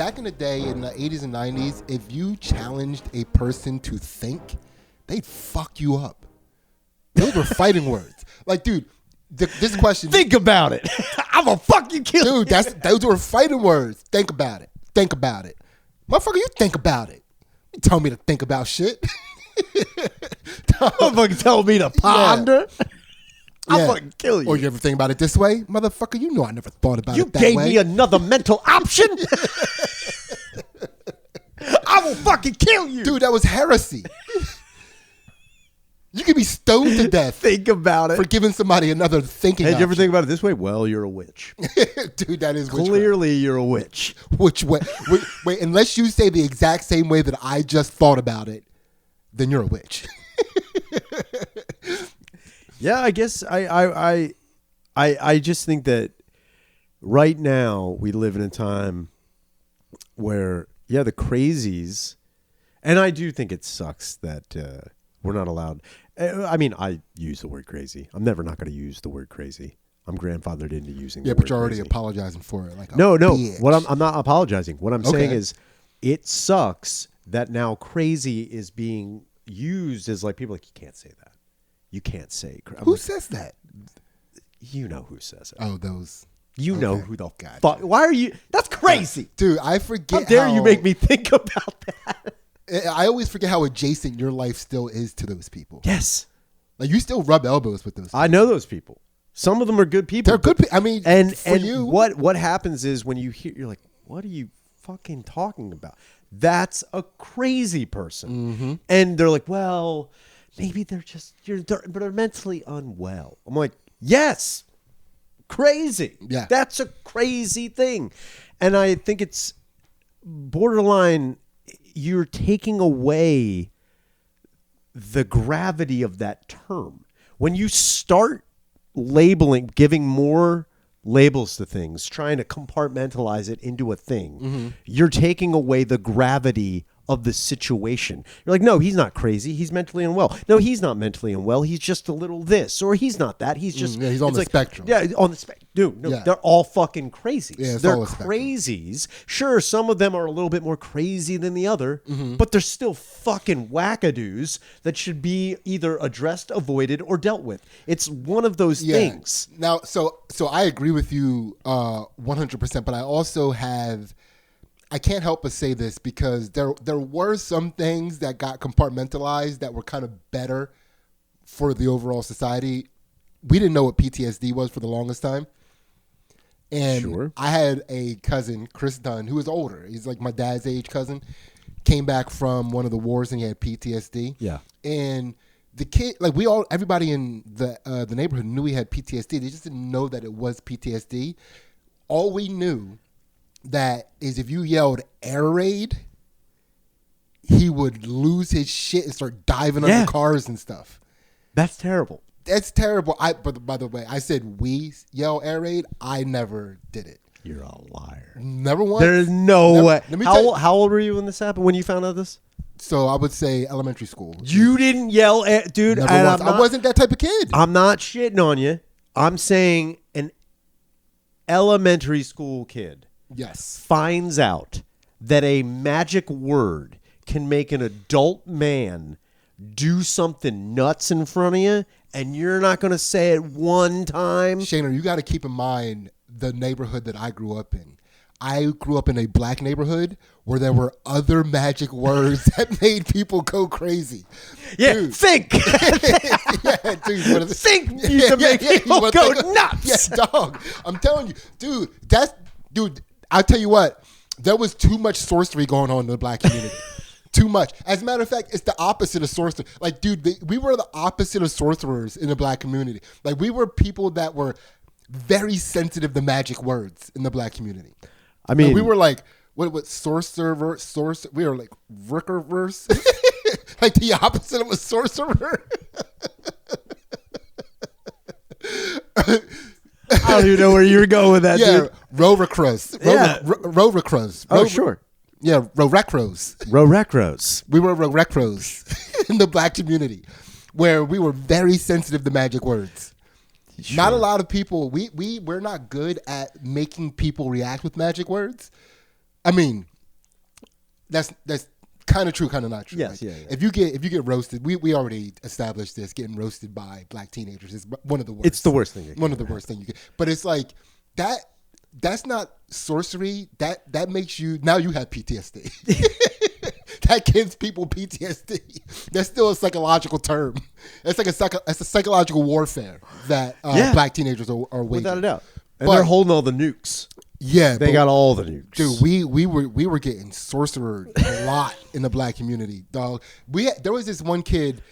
back in the day in the 80s and 90s, if you challenged a person to think, they'd fuck you up. Those were fighting words. Like, dude, this question. Think about it. I'm gonna fucking kill you. Dude, those were fighting words. Think about it. Think about it. Motherfucker, you think about it. You tell me to think about shit. Motherfucker tell me to ponder. Yeah. I'll fucking kill you. Or you ever think about it this way? Motherfucker, you know I never thought about it that way. You gave me another mental option? I will fucking kill you. Dude, that was heresy. You can be stoned to death. Think about it. For giving somebody another thinking option. Did you ever think about it this way? Well, you're a witch. Dude, that is clearly you're a witch. Which way? Wait, unless you say the exact same way that I just thought about it, then you're a witch. Yeah, I guess I just think that right now we live in a time where, yeah, the crazies, and I do think it sucks that we're not allowed. I mean, I use the word crazy. I'm never not going to use the word crazy. I'm grandfathered into using the word crazy. Yeah, but you're already apologizing for it. Like, no. What I'm not apologizing. What I'm saying is it sucks that now crazy is being used as like people like, you can't say that. You can't say. Who says that? You know who says it. Oh, those. You know who the fuck. Why are you? That's crazy. Dude, I forget. How dare you make me think about that? I always forget how adjacent your life still is to those people. Yes. Like, you still rub elbows with those people. I know those people. Some of them are good people. They're good people. I mean, and you. What happens is when you hear, you're like, what are you fucking talking about? That's a crazy person. Mm-hmm. And they're like, well, maybe they're just, they're mentally unwell. I'm like, yes, crazy. Yeah. That's a crazy thing. And I think it's borderline, you're taking away the gravity of that term. When you start labeling, giving more labels to things, trying to compartmentalize it into a thing, you're taking away the gravity of the situation. You're like, no, he's not crazy. He's mentally unwell. No, he's not mentally unwell. He's just a little this, or he's not that. He's just he's on the spectrum. Yeah, on the spectrum. Dude, no, they're all fucking crazies. Yeah, they're crazies. Sure, some of them are a little bit more crazy than the other, but they're still fucking wackadoos that should be either addressed, avoided, or dealt with. It's one of those things. Now, so I agree with you 100%, but I also have. I can't help but say this because there were some things that got compartmentalized that were kind of better for the overall society. We didn't know what PTSD was for the longest time. And I had a cousin, Chris Dunn, who was older. He's like my dad's age cousin. Came back from one of the wars and he had PTSD. Yeah. And the kid, like everybody in the neighborhood knew he had PTSD. They just didn't know that it was PTSD. All we knew that is if you yelled air raid, he would lose his shit and start diving under cars and stuff. That's terrible. That's terrible. But by the way, I said we yell air raid. I never did it. You're a liar. Never once. There's no way. Let me how old were you when this happened? When you found out this? So I would say elementary school. You didn't yell, dude. I wasn't that type of kid. I'm not shitting on you. I'm saying an elementary school kid. Yes. Finds out that a magic word can make an adult man do something nuts in front of you, and you're not going to say it one time. Shaner, you got to keep in mind the neighborhood that I grew up in. I grew up in a black neighborhood where there were other magic words that made people go crazy. Yeah, dude. Think. Yeah, dude. Think to make people go nuts. Yeah, dog. I'm telling you, dude, I'll tell you what, there was too much sorcery going on in the black community. Too much. As a matter of fact, it's the opposite of sorcery. Like, dude, we were the opposite of sorcerers in the black community. Like, we were people that were very sensitive to magic words in the black community. I mean, like, we were like, what sorcerer, we were like Rickerverse. Like the opposite of a sorcerer. I don't even know where you were going with that, dude. Rovercrows. Rovercrows. Oh, sure. Yeah, Rorecros. Rorecros. We were Rorecros in the black community where we were very sensitive to magic words. Sure. Not a lot of people, we're not good at making people react with magic words. I mean, that's kind of true, kind of not true. Yes, like, yeah. If you get roasted, we already established this. Getting roasted by black teenagers is one of the worst. It's the worst thing. One of the worst things you get. But it's like that. That's not sorcery. That makes you now you have PTSD. That gives people PTSD. That's still a psychological term. It's like a psychological warfare that black teenagers are waging. Without a doubt. And they're holding all the nukes. Yeah, they got all the nukes. Dude, we were getting sorcered a lot in the black community, dog. There was this one kid.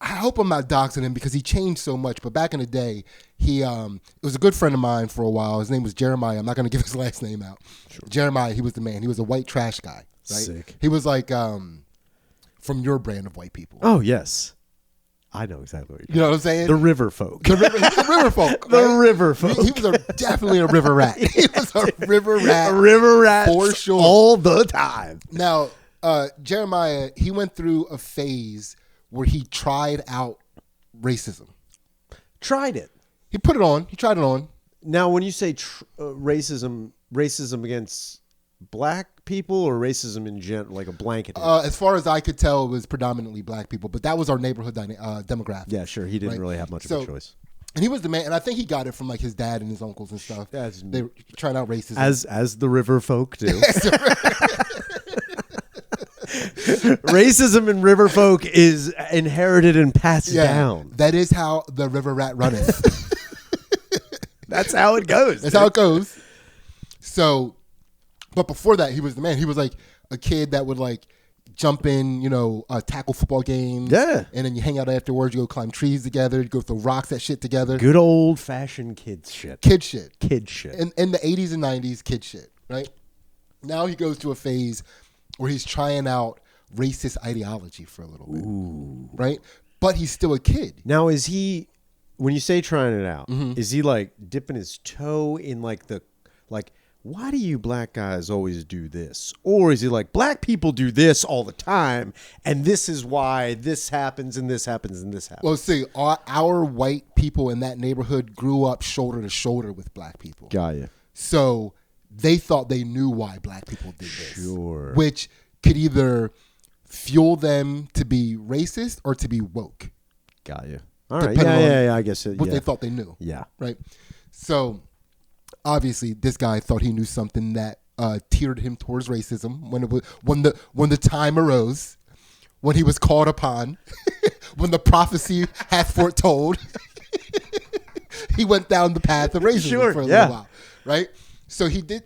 I hope I'm not doxing him because he changed so much. But back in the day, he it was a good friend of mine for a while. His name was Jeremiah. I'm not going to give his last name out. Sure. Jeremiah, he was the man. He was a white trash guy. Right? Sick. He was like from your brand of white people. Oh yes. I know exactly what you're talking about. You know what I'm saying? The river folk. The river folk. The right? river folk. He was definitely a river rat. He was a river rat. A river rat for sure. All the time. Now, Jeremiah, he went through a phase where he tried out racism. Tried it. He put it on. He tried it on. Now, when you say racism against black people or racism in general, like a blanket? As far as I could tell, it was predominantly black people, but that was our neighborhood demographic. Yeah, sure. He didn't really have much of a choice. And he was the man, and I think he got it from like his dad and his uncles and stuff. They were trying out racism. As the river folk do. Racism in river folk is inherited and passed down. That is how the river rat runneth. That's how it goes. That's how it goes. So, but before that, he was the man. He was like a kid that would like jump in, tackle football games. Yeah. And then you hang out afterwards. You go climb trees together. You go throw rocks at shit together. Good old fashioned kid shit. Kid shit. Kid shit. In the 80s and 90s, kid shit, right? Now he goes through a phase where he's trying out racist ideology for a little bit. Ooh. Right? But he's still a kid. Now, is he, when you say trying it out, is he like dipping his toe in like why do you black guys always do this? Or is he like, black people do this all the time, and this is why this happens, and this happens, and this happens? Well, see, our white people in that neighborhood grew up shoulder to shoulder with black people. Got you. So they thought they knew why black people did this. Sure. Which could either fuel them to be racist or to be woke. Got you. All right. Yeah, I guess what they thought they knew. Yeah. Right? So obviously, this guy thought he knew something that tiered him towards racism when the time arose, when he was called upon, when the prophecy hath foretold. He went down the path of racism for a little while, right? So he did,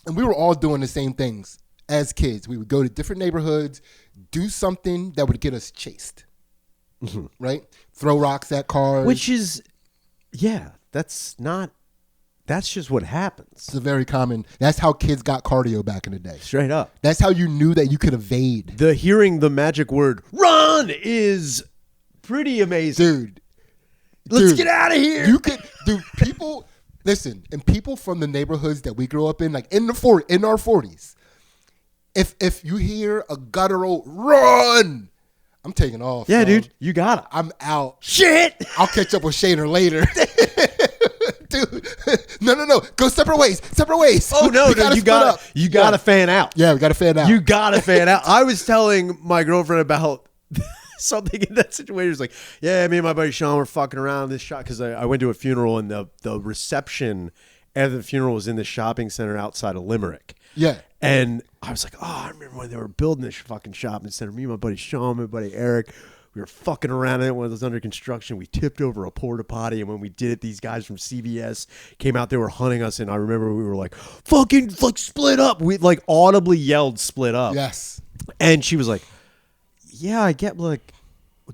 and we were all doing the same things as kids. We would go to different neighborhoods, do something that would get us chased, right? Throw rocks at cars. Which is, that's just what happens. It's a very common. That's how kids got cardio back in the day. Straight up. That's how you knew that you could evade. Hearing the magic word "run" is pretty amazing, dude. Let's get out of here. You could, dude. People, listen, and people from the neighborhoods that we grew up in, like in our 40s, if you hear a guttural "run," I'm taking off. Yeah, dude, you got it. I'm out. Shit. I'll catch up with Shaner later. Dude, no. Go separate ways. Oh no, you got to fan out. Yeah, we got to fan out. You got to fan out. I was telling my girlfriend about something in that situation. It's like, yeah, me and my buddy Sean were fucking around this shop because I went to a funeral and the reception after the funeral was in the shopping center outside of Limerick. Yeah. And I was like, I remember when they were building this fucking shopping center. Me and my buddy Sean, my buddy Eric, we were fucking around in it when it was under construction. We tipped over a porta potty, and when we did it, these guys from CVS came out. They were hunting us, and I remember we were like, "Fucking split up!" We like audibly yelled, "Split up!" Yes. And she was like, "Yeah, I get." Like,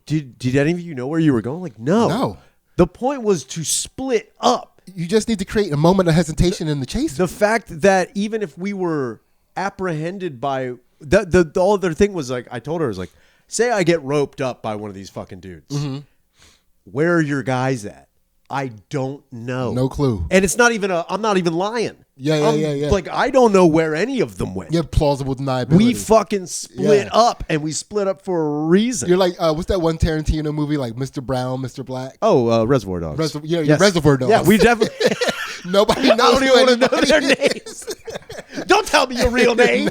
did any of you know where you were going? Like, no. No. The point was to split up. You just need to create a moment of hesitation in the chase. The fact that even if we were apprehended by the other thing was like, I told her, I was like, say I get roped up by one of these fucking dudes. Where are your guys at? I don't know. No clue. And it's not even I'm not even lying. Yeah. Like, I don't know where any of them went. You have plausible deniability. We fucking split up, and we split up for a reason. You're like, what's that one Tarantino movie, like Mr. Brown, Mr. Black? Oh, Reservoir Dogs. Reservoir Dogs. Yeah, we definitely. Nobody knows. I don't even want to know anybody their is. names. Don't tell me your real name.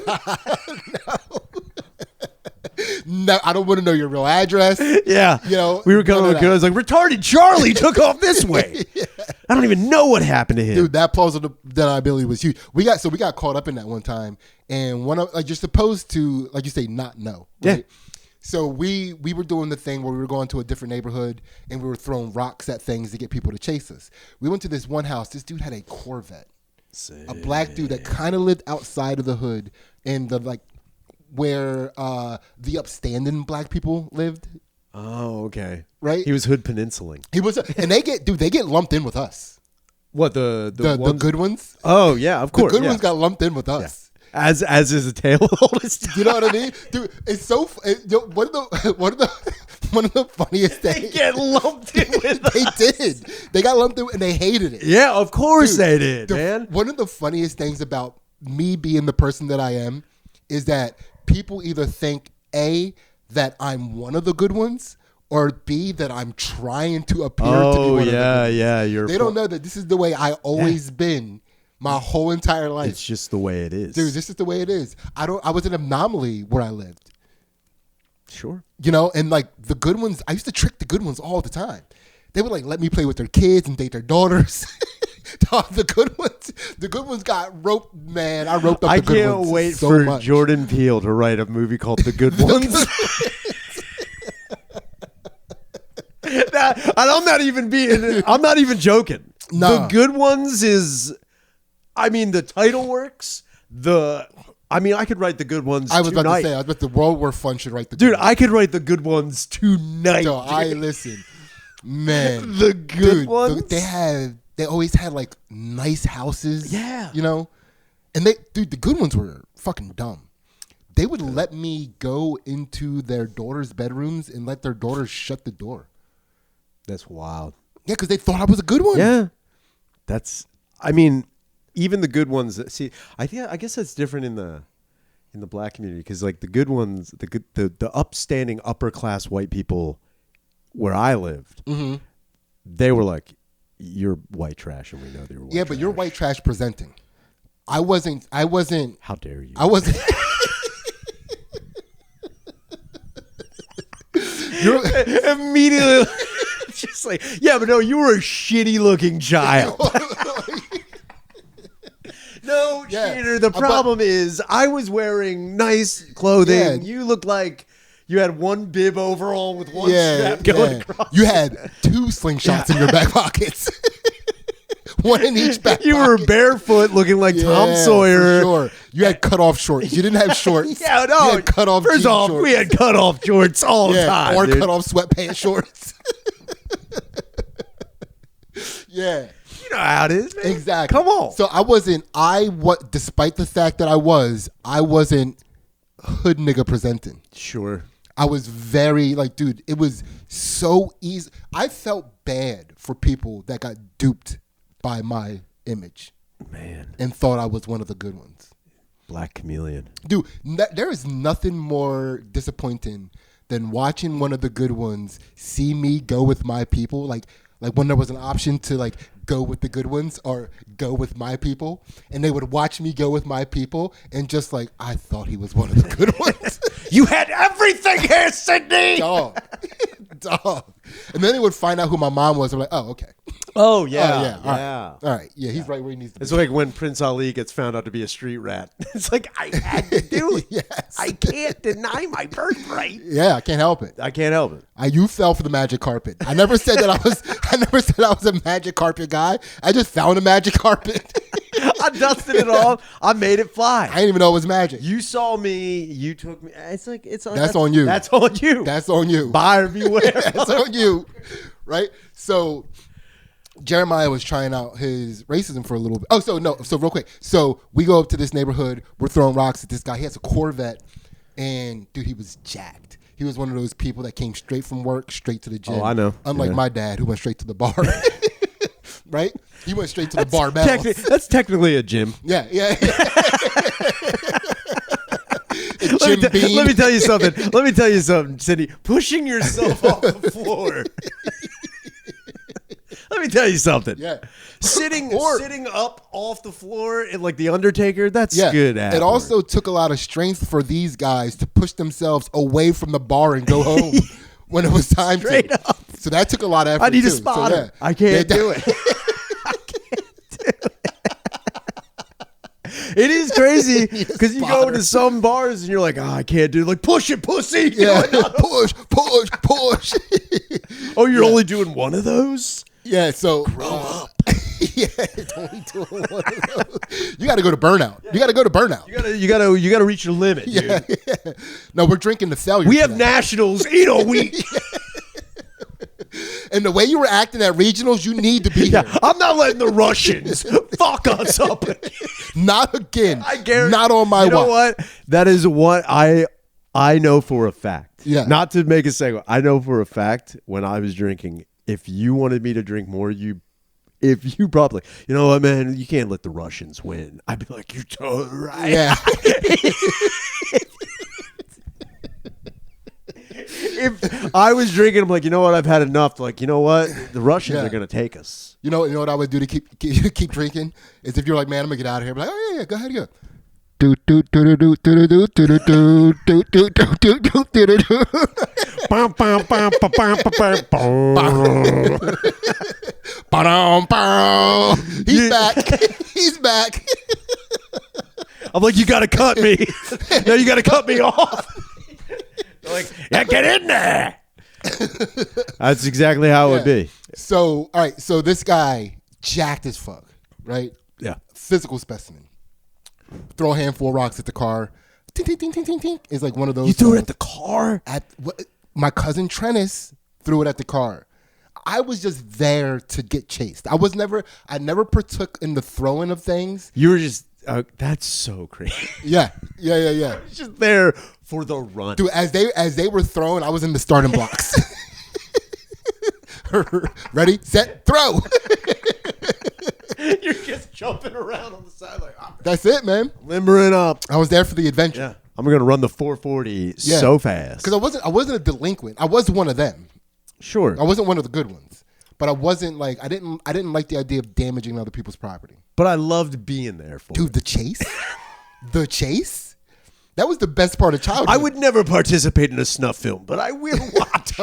No, I don't want to know your real address. Yeah. You know, we were going to I was like, retarded Charlie took off this way. Yeah. I don't even know what happened to him. Dude, that plausible deniability was huge. We got caught up in that one time, and one of, like, you're supposed to, like you say, not know. Right? Yeah. So we were doing the thing where we were going to a different neighborhood and we were throwing rocks at things to get people to chase us. We went to this one house. This dude had a Corvette. Sick. A black dude that kind of lived outside of the hood in the, like, where the upstanding black people lived. Oh, okay. Right? He was Hood Peninsuling. He was, and they get lumped in with us. What, the good ones? Oh, yeah, of course. The good ones got lumped in with us. As is a tale of oldest time. You know what I mean, dude? It's so. One of the funniest They things. get lumped in with They did. They got lumped in and they hated it. Yeah, of course Dude, they did, man. One of the funniest things about me being the person that I am is that people either think A, that I'm one of the good ones, or B, that I'm trying to appear to be one of the good ones. Yeah. They don't know that this is the way I always been my whole entire life. It's just the way it is. Dude, this is the way it is. I was an anomaly where I lived. Sure. You know, and like the good ones, I used to trick the good ones all the time. They would like let me play with their kids and date their daughters. The good ones got roped, man. I roped up the good ones. I can't wait so for much. Jordan Peele to write a movie called The Good Ones. And I'm not even joking. Nah. The Good Ones is, I mean, the title works. I could write The Good Ones I was tonight. about to say, I bet the World War Fund should write the Dude, good ones. I could write The Good Ones tonight. So I listen, man. The Good Ones? They always had like nice houses. Yeah. You know? And the good ones were fucking dumb. They would let me go into their daughters' bedrooms and let their daughters shut the door. That's wild. Yeah, because they thought I was a good one. Yeah. Even the good ones. See, I guess that's different in the black community because like the good ones, the upstanding upper class white people where I lived, they were like, "You're white trash," and we know they were white Yeah, trash. but you're white trash presenting. I wasn't. How dare you? I wasn't. You're Immediately, just like, yeah, but no, you were a shitty looking child. No, Yeah. cheater. The problem is I was wearing nice clothing. Yeah. You looked like you had one bib overall with one strap going across. You had 2 slingshots in your back pockets. One in each back You were pocket. barefoot looking like Tom Yeah, Sawyer. for sure. You had cut off shorts. You didn't have shorts. Yeah, no. You had cut off First jean off, shorts. we had cut off shorts all the time. Or dude. cut off sweatpants shorts. Yeah. You know how it is, man. Exactly. Come on. So despite the fact that I wasn't hood nigga presenting. Sure. I was very like, dude, it was so easy. I felt bad for people that got duped by my image. Man. And thought I was one of the good ones. Black chameleon. Dude, there is nothing more disappointing than watching one of the good ones see me go with my people. Like when there was an option to like go with the good ones or go with my people, and they would watch me go with my people and just like, I thought he was one of the good ones. You had everything here, Sidney. Dog. And then they would find out who my mom was. I'm like, oh, okay. Oh yeah, Oh, yeah. All right. Yeah, he's right where he needs to be. It's like when Prince Ali gets found out to be a street rat. It's like I had to do it. Yes. I can't deny my birthright. Yeah, I can't help it. I can't help it. You fell for the magic carpet. I never said that I never said I was a magic carpet guy. I just found a magic carpet. I dusted it off. I made it fly. I didn't even know it was magic. You saw me. You took me. It's like it's on. That's on you. That's on you. That's on you. Buyer beware. That's on you. Right? So Jeremiah was trying out his racism for a little bit. Oh, so real quick. So we go up to this neighborhood. We're throwing rocks at this guy. He has a Corvette. And, dude, he was jacked. He was one of those people that came straight from work, straight to the gym. Oh, I know. Unlike my dad, who went straight to the bar. Right? He went straight to the barbell. That's technically a gym. Yeah. Let me tell you something. Sidney. Pushing yourself off the floor. Let me tell you something. Yeah. Sitting up off the floor like the Undertaker, that's good. It also took a lot of strength for these guys to push themselves away from the bar and go home when it was time Straight up. So that took a lot of effort. I need too. a spotter. So, yeah. I can't do it. It is crazy because you go into some bars and you're like, I can't do it. Like, push it, pussy. Yeah, push. Oh, you're only doing one of those? Yeah, so Grow up. Yeah, it's only doing one of those. You got to go to burnout. You got to go to burnout. You gotta reach your limit, dude. Yeah. No, we're drinking the failure. We have today. nationals in a week. And the way you were acting at regionals, you need to be here. I'm not letting the Russians fuck us up. Not again. I guarantee. Not on my watch. You know what? That is what I know for a fact. Yeah. Not to make a segue. I know for a fact when I was drinking, if you wanted me to drink more, if you probably, you know what, man, you can't let the Russians win. I'd be like, you're totally right. Yeah. If I was drinking, I'm like, you know what, I've had enough. Like, you know what, the Russians are gonna take us. You know what I would do to keep drinking is if you're like, man, I'm gonna get out of here. Be like, oh yeah, go ahead, go. Do do do do do do do do do do do do do do do do. He's back. He's back. I'm like, you gotta cut me. No, you gotta cut me off. They're like, yeah, get in there. That's exactly how it would be. So, all right. So this guy, jacked as fuck, right? Yeah. Physical specimen. Throw a handful of rocks at the car. Tink, tink, tink, tink, tink, tink. It's like one of those. You threw it at the car? My cousin Trennis threw it at the car. I was just there to get chased. I never partook in the throwing of things. You were just, that's so crazy. Yeah. Just there for the run. Dude, as they were throwing, I was in the starting blocks. Ready, set, throw. You're just jumping around on the side like, That's it, man. Limbering up. I was there for the adventure. Yeah. I'm gonna run the 440 so fast. Because I wasn't a delinquent. I was one of them. Sure. I wasn't one of the good ones. But I wasn't like I didn't like the idea of damaging other people's property. But I loved being there for Dude, it. the chase? The chase? That was the best part of childhood. I would never participate in a snuff film, but I will watch.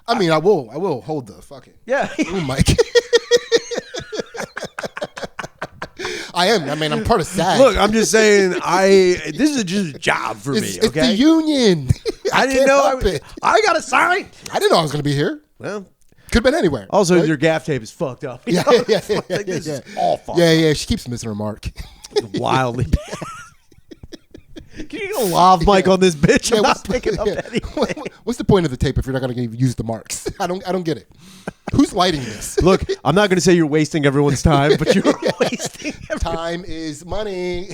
I mean, I will hold the fucking mic. I am. I mean, I'm part of SAG. Look, I'm just saying, this is just a job for me, okay? It's the union. I didn't know. I got a sign. I didn't know I was going to be here. Well, could have been anywhere. also, your gaff tape is fucked up. Yeah. This is all fucked Yeah. She keeps missing her mark. up. Wildly bad. Can you get a lav mic on this bitch? I'm not picking up anything. What's the point of the tape if you're not going to use the marks? I don't get it. Who's lighting this? Look, I'm not going to say you're wasting everyone's time, but you're wasting Time is money.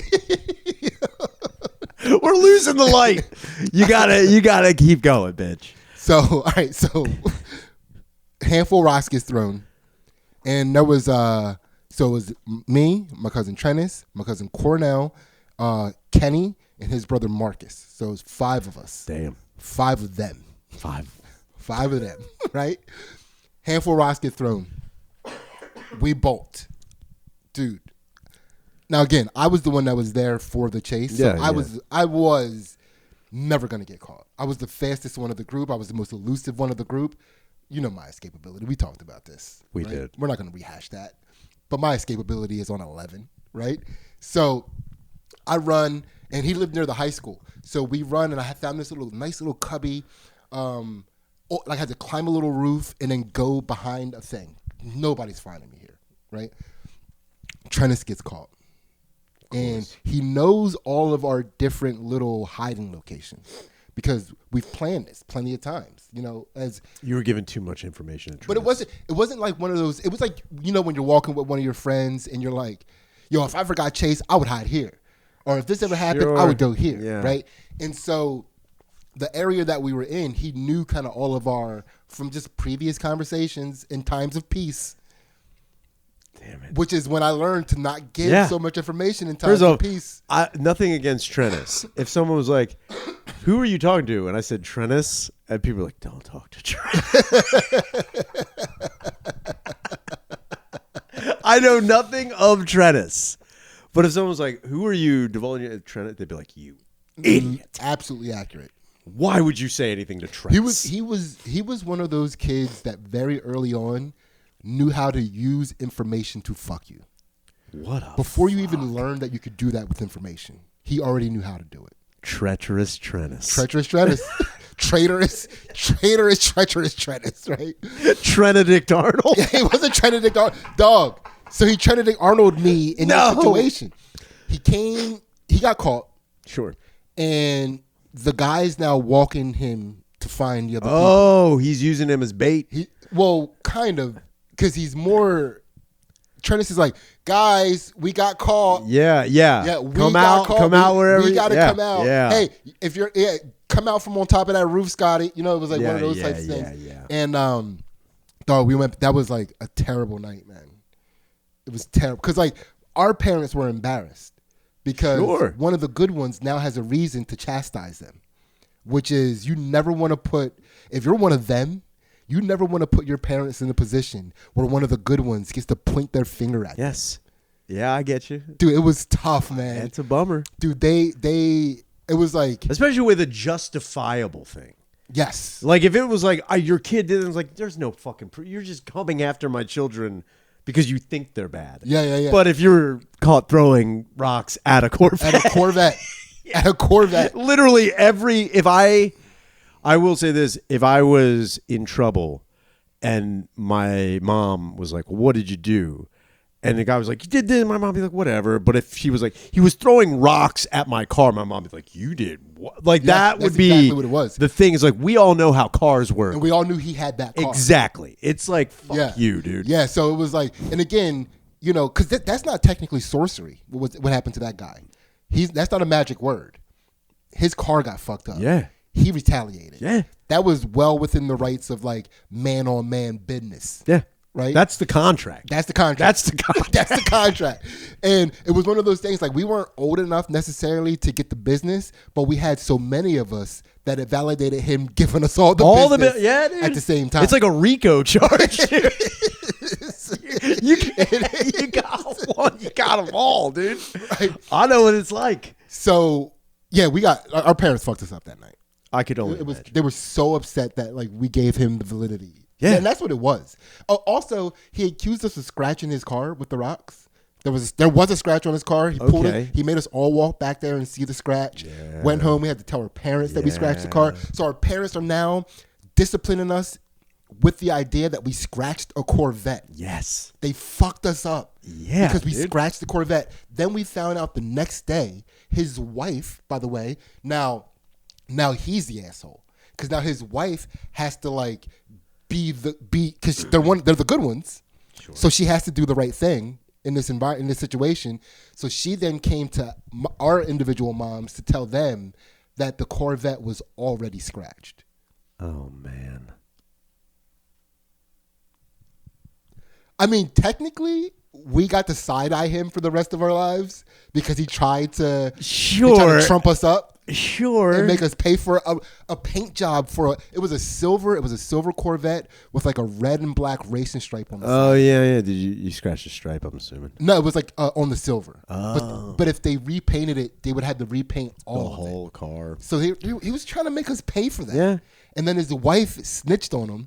We're losing the light. You gotta keep going, bitch. So, all right. So, handful of rocks gets thrown, and there was so it was me, my cousin Trennis, my cousin Cornell, Kenny, and his brother Marcus. So it was 5 of us. Damn. 5 of them. 5 of them. Right. Handful of rocks get thrown. We bolt, dude. Now again, I was the one that was there for the chase. So I was never gonna get caught. I was the fastest one of the group. I was the most elusive one of the group. You know my escapability. We talked about this. We did. We're not gonna rehash that. But my escapability is on 11, right? So I run, and he lived near the high school. So we run, and I found this nice little cubby. I had to climb a little roof and then go behind a thing. Nobody's finding me here, right? Trennis gets caught. And he knows all of our different little hiding locations because we've planned this plenty of times, as you were given too much information. But it wasn't like one of those. It was like, when you're walking with one of your friends and you're like, yo, if I ever got chased, I would hide here. Or if this ever happened, I would go here, right? And so the area that we were in, he knew kind of all of from just previous conversations in times of peace. Damn it. Which is when I learned to not give so much information in times of peace. Nothing against Trennis. If someone was like, who are you talking to? And I said, Trennis. And people were like, don't talk to Trennis. I know nothing of Trennis. But if someone was like, who are you divulging at Trennis? They'd be like, you idiot. Absolutely accurate. Why would you say anything to Trennis? He was one of those kids that very early on knew how to use information to fuck you. Before you even learned that you could do that with information, he already knew how to do it. Treacherous Trennis. Treacherous Trennis. Traitorous, treacherous Trennis, right? Trenedict Arnold. Yeah, he wasn't Trenedict Arnold. Dog. So he Trenedict Arnold me in that situation. He got caught. Sure. And the guy's now walking him to find the other people. Oh, he's using him as bait. Well, kind of. Because he's more... Trennis is like, guys, we got caught. Yeah. Come out wherever. We got to come out. Yeah. Hey, if you're... Yeah, come out from on top of that roof, Scotty. You know, it was like one of those types of things. Yeah. And, dog, we went... That was like a terrible night, man. It was terrible. Because, like, our parents were embarrassed. Because one of the good ones now has a reason to chastise them. Which is, you never want to put... If you're one of them... You never want to put your parents in a position where one of the good ones gets to point their finger at you. Yes. Yeah, I get you. Dude, it was tough, man. It's a bummer. Dude, it was like... Especially with a justifiable thing. Yes. Like, if it was like, your kid did it, it's like, there's no fucking... You're just coming after my children because you think they're bad. Yeah. But if you're caught throwing rocks at a Corvette... At a Corvette. At a Corvette. Literally I will say this, if I was in trouble and my mom was like, what did you do? And the guy was like, you did this, my mom would be like, whatever. But if she was like, he was throwing rocks at my car, my mom would be like, you did what? Like, that would be exactly what it was. The thing is, like, we all know how cars work. And we all knew he had that car. Exactly. It's like, fuck you, dude. Yeah, so it was like, and again, you know, because that's not technically sorcery, what happened to that guy. That's not a magic word. His car got fucked up. Yeah. He retaliated. Yeah. That was well within the rights of like man on man business. Yeah. Right? That's the contract. That's the contract. That's the contract. And it was one of those things like we weren't old enough necessarily to get the business, but we had so many of us that it validated him giving us all the business dude. at the same time. It's like a RICO charge. you got one. You got them all, dude. Right. I know what it's like. So, yeah, our parents fucked us up that night. I could only imagine. They were so upset that like we gave him the validity. Yeah. And that's what it was. Also, he accused us of scratching his car with the rocks. There was a scratch on his car. He pulled it. He made us all walk back there and see the scratch. Yeah. Went home. We had to tell our parents that we scratched the car. So our parents are now disciplining us with the idea that we scratched a Corvette. Yes. They fucked us up. Yeah. Because we scratched the Corvette. Then we found out the next day, his wife, by the way, now he's the asshole. Because now his wife has to like because they're the good ones. Sure. So she has to do the right thing in this situation. So she then came to our individual moms to tell them that the Corvette was already scratched. Oh man. I mean, technically, we got to side-eye him for the rest of our lives because he tried to trump us up. Sure. And make us pay for a paint job it was a silver Corvette with like a red and black racing stripe on the side. Oh yeah. Did you scratch the stripe, I'm assuming? No, it was like on the silver. Oh. But if they repainted it, they would have to repaint all the whole car. So he was trying to make us pay for that. Yeah. And then his wife snitched on him,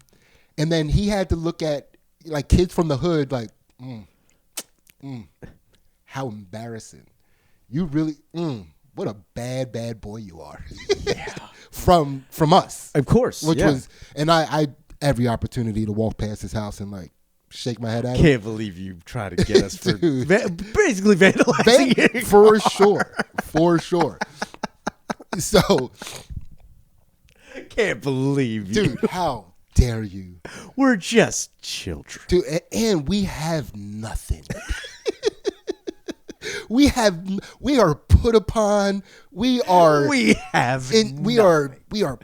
and then he had to look at like kids from the hood like, how embarrassing. You really what a bad boy you are. Yeah. from us. Of course. Which was, and I every opportunity to walk past his house and like shake my head at him. Can't believe you try to get us for basically vandalizing for sure. So can't believe you. Dude, how dare you? We're just children. Dude, and we have nothing. We are put upon. We are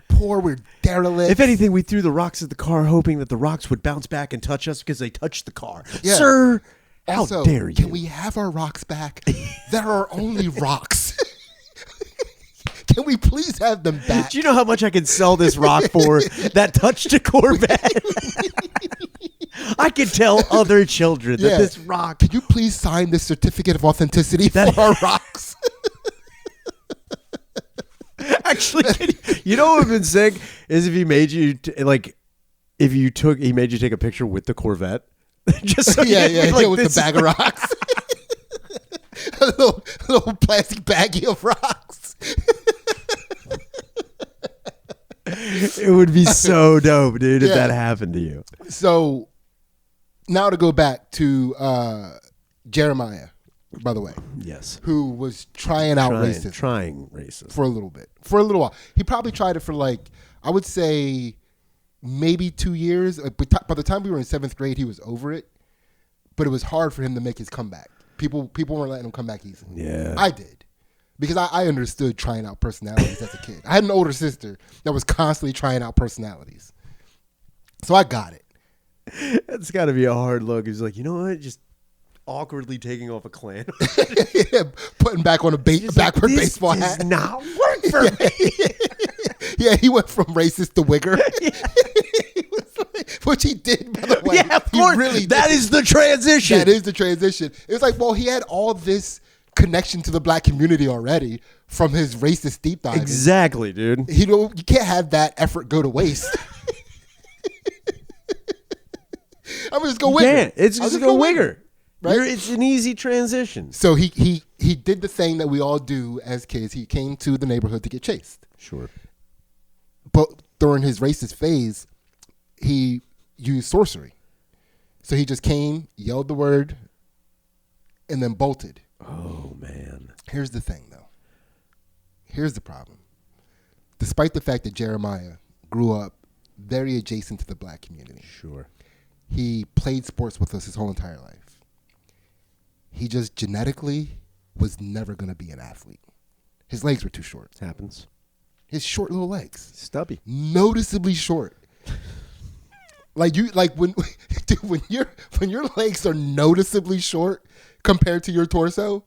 poor. We're derelict. If anything, we threw the rocks at the car, hoping that the rocks would bounce back and touch us because they touched the car. Yeah. Sir, also, how dare you? Can we have our rocks back? There are only rocks. Can we please have them back? Do you know how much I can sell this rock for that touched a Corvette? I can tell other children that Yeah. this rock. Can you please sign this certificate of authenticity for our rocks? Actually, you know what would have been sick is if he made you he made you take a picture with the Corvette, just so Yeah, with the this bag of rocks. a little plastic baggie of rocks. It would be so dope, dude, if that happened to you. So now to go back to Jeremiah, by the way. Yes. Who was trying racism. Trying racism. For a little bit. For a little while. He probably tried it for I would say maybe 2 years. By the time we were in 7th grade, he was over it. But it was hard for him to make his comeback. People weren't letting him come back easily. Yeah. I did. Because I understood trying out personalities as a kid. I had an older sister that was constantly trying out personalities. So I got it. That's got to be a hard look. He's like, you know what? Just awkwardly taking off a Klan. Yeah, putting back on a backward baseball hat. This does not work for me. Yeah, he went from racist to wigger. Which he did, by the way. Yeah, of course. Really that is the transition. That is the transition. It was like, well, he had all this connection to the black community already from his racist deep dive. Exactly, dude. You can't have that effort go to waste. I'm just go wigger. Yeah, it's just go wigger. Right? It's an easy transition. So he did the thing that we all do as kids. He came to the neighborhood to get chased. Sure. But during his racist phase, he used sorcery. So he just came, yelled the word, and then bolted. Oh, man. Here's the thing, though. Here's the problem. Despite the fact that Jeremiah grew up very adjacent to the black community. Sure. He played sports with us his whole entire life. He just genetically was never going to be an athlete. His legs were too short. It happens. His short little legs. Stubby. Noticeably short. when your legs are noticeably short compared to your torso,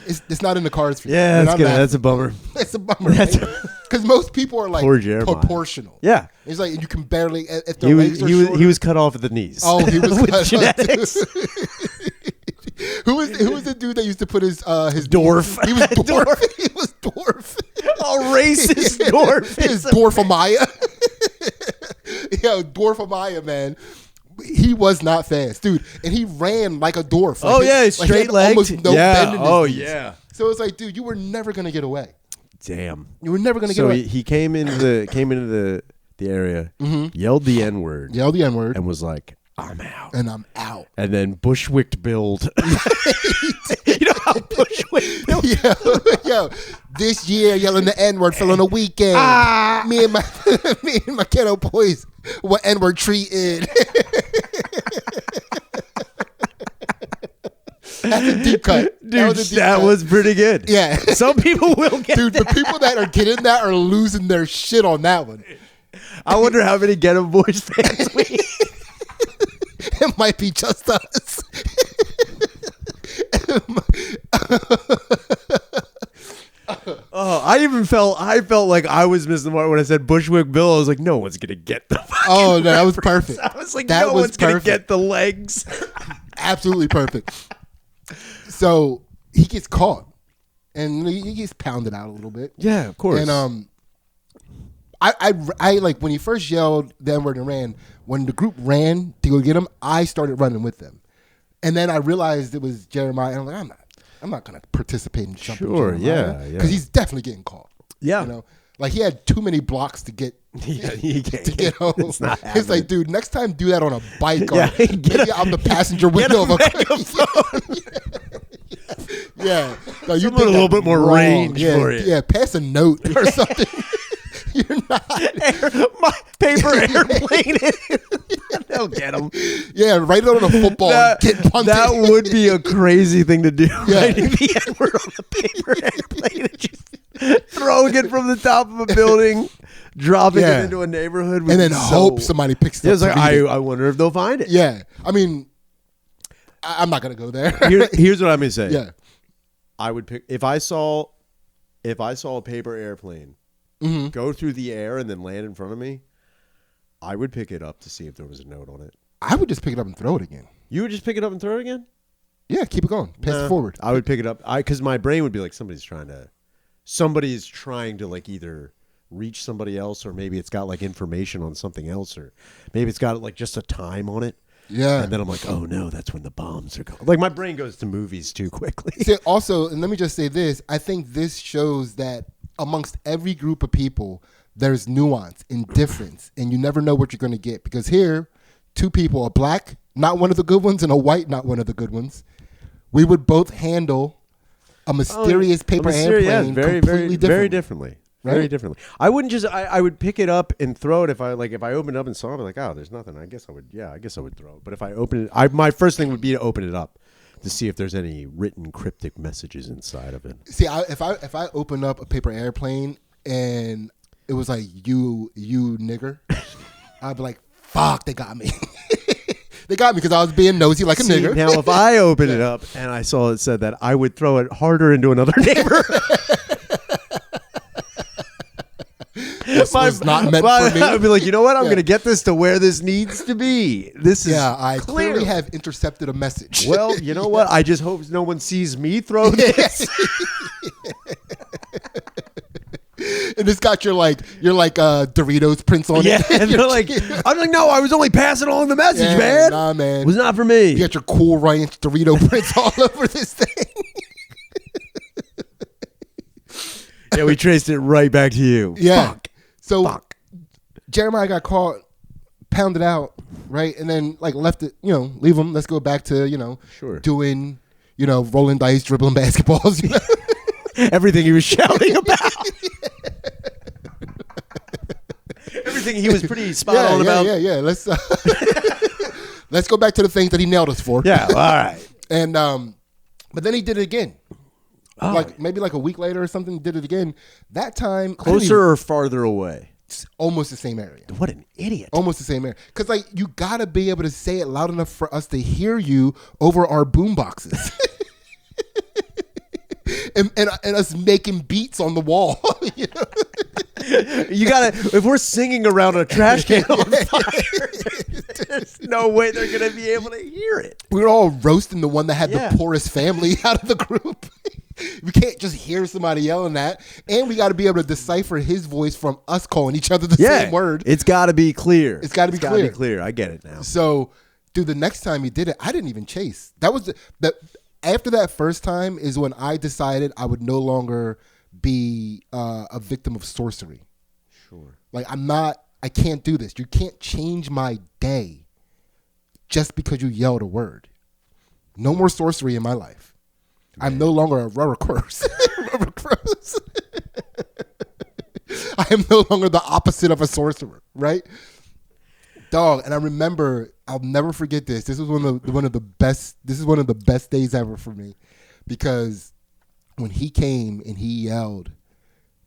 it's not in the cards for you. Yeah, that's a bummer. It's a bummer. Because most people are proportional. Yeah. It's like you can barely if their legs are short. He was cut off at the knees. Oh, he was with cut genetics. Who was the dude that used to put his dwarf? He was dwarf. He was dwarf. Oh, racist dwarf. His dwarfamaya. Yeah, dwarfamaya, man. He was not fast, dude, and he ran like a dwarf. Straight legged. Almost no bend in his knees. Yeah. So it's like, dude, you were never gonna get away. Damn. You were never gonna get away. So he came into the area, yelled the N-word, and was like, "I'm out." And I'm out. And then Bushwick build. You know how Bushwick build? Yo, this year yelling the N-word fell on a weekend. Me and my kiddo boys were N-word treated. That's a deep cut. Dude, that was pretty good. Yeah. Some people will get Dude, that. the people that are getting that are losing their shit on that one. I wonder how many Get 'Em Boys fans we It might be just us. Oh, I felt like I was missing the mark when I said Bushwick Bill. I was like, no one's gonna get the fucking Oh, no, that was perfect. I was like, that no was one's gonna perfect. get the legs. Absolutely perfect. So he gets caught, and he gets pounded out a little bit. Yeah, of course. And I like when he first yelled the N-word and ran. When the group ran to go get him, I started running with them, and then I realized it was Jeremiah. And I'm like, I'm not gonna participate in jumping. Sure, Jeremiah, yeah, because he's definitely getting caught. Yeah, you know, like he had too many blocks to get. He can't to get home. It's not It's like, dude, next time do that on a bike or Yeah, maybe on the passenger window of a megaphone. Yeah. No, you Someone a little bit more range yeah, for you. Yeah, pass a note or something. You're not. My paper airplane. They'll get him. Yeah, write it on a football and get punted. That would be a crazy thing to do. Yeah. Writing the N-word on a paper airplane and just throwing it from the top of a building, dropping it into a neighborhood. And then hope somebody picks it up. It's like, I wonder if they'll find it. Yeah. I mean, I'm not going to go there. Here's what I'm going to say. Yeah. I would pick, if I saw a paper airplane go through the air and then land in front of me, I would pick it up to see if there was a note on it. I would just pick it up and throw it again. You would just pick it up and throw it again? Yeah, keep it going. Pass it forward. I would pick it up. Because my brain would be like, somebody's trying to like either reach somebody else, or maybe it's got like information on something else, or maybe it's got like just a time on it. Yeah. And then I'm like, oh no, that's when the bombs are going. Like my brain goes to movies too quickly. See, also, and let me just say this, I think this shows that amongst every group of people, there's nuance and difference, and you never know what you're going to get. Because here, two people, a black, not one of the good ones, and a white, not one of the good ones, we would both handle a mysterious paper airplane completely very differently. Right? Very differently. I wouldn't just. I would pick it up and throw it if I opened it up and saw it. I'd be like, oh, there's nothing. I guess I would throw it. But if I open it, my first thing would be to open it up to see if there's any written cryptic messages inside of it. See, if I open up a paper airplane and it was like you nigger, I'd be like, fuck, they got me. They got me because I was being nosy like a nigger. Now, if I opened it up and I saw it said that, I would throw it harder into another neighbor. This was not meant for me. I'd be like, you know what? I'm going to get this to where this needs to be. This is I clear. clearly have intercepted a message. Well, you know what? I just hope no one sees me throw this. And it's got your Doritos prints on Yeah, it. and they're like, I'm like, no, I was only passing along the message, man. Nah, man. It was not for me. You got your Cool Ranch Dorito prints all over this thing. Yeah, we traced it right back to you. Yeah. Fuck. So Jeremiah got caught, pounded out, right? And then left it, leave him. Let's go back to, Sure. doing, rolling dice, dribbling basketballs, Everything he was shouting about. Everything he was pretty spot on about. Yeah. Let's let's go back to the things that he nailed us for. Yeah, all right. And but then he did it again. Oh. Maybe a week later or something, he did it again. That time Closer or farther away? Almost the same area. What an idiot. Almost the same area. Because you gotta be able to say it loud enough for us to hear you over our boom boxes. and us making beats on the wall. You gotta, if we're singing around a trash can on fire, there's no way they're gonna be able to hear it. We were all roasting the one that had the poorest family out of the group. We can't just hear somebody yelling that. And we got to be able to decipher his voice from us calling each other the same word. It's got to be clear. It's got to be clear. I get it now. So, dude, the next time he did it, I didn't even chase. That was after that first time is when I decided I would no longer be a victim of sorcery. Sure. I can't do this. You can't change my day just because you yelled a word. No more sorcery in my life. Man. I'm no longer a rubber cross. I am no longer the opposite of a sorcerer, right? Dog, and I remember, I'll never forget this. This was one of the best days ever for me, because when he came and he yelled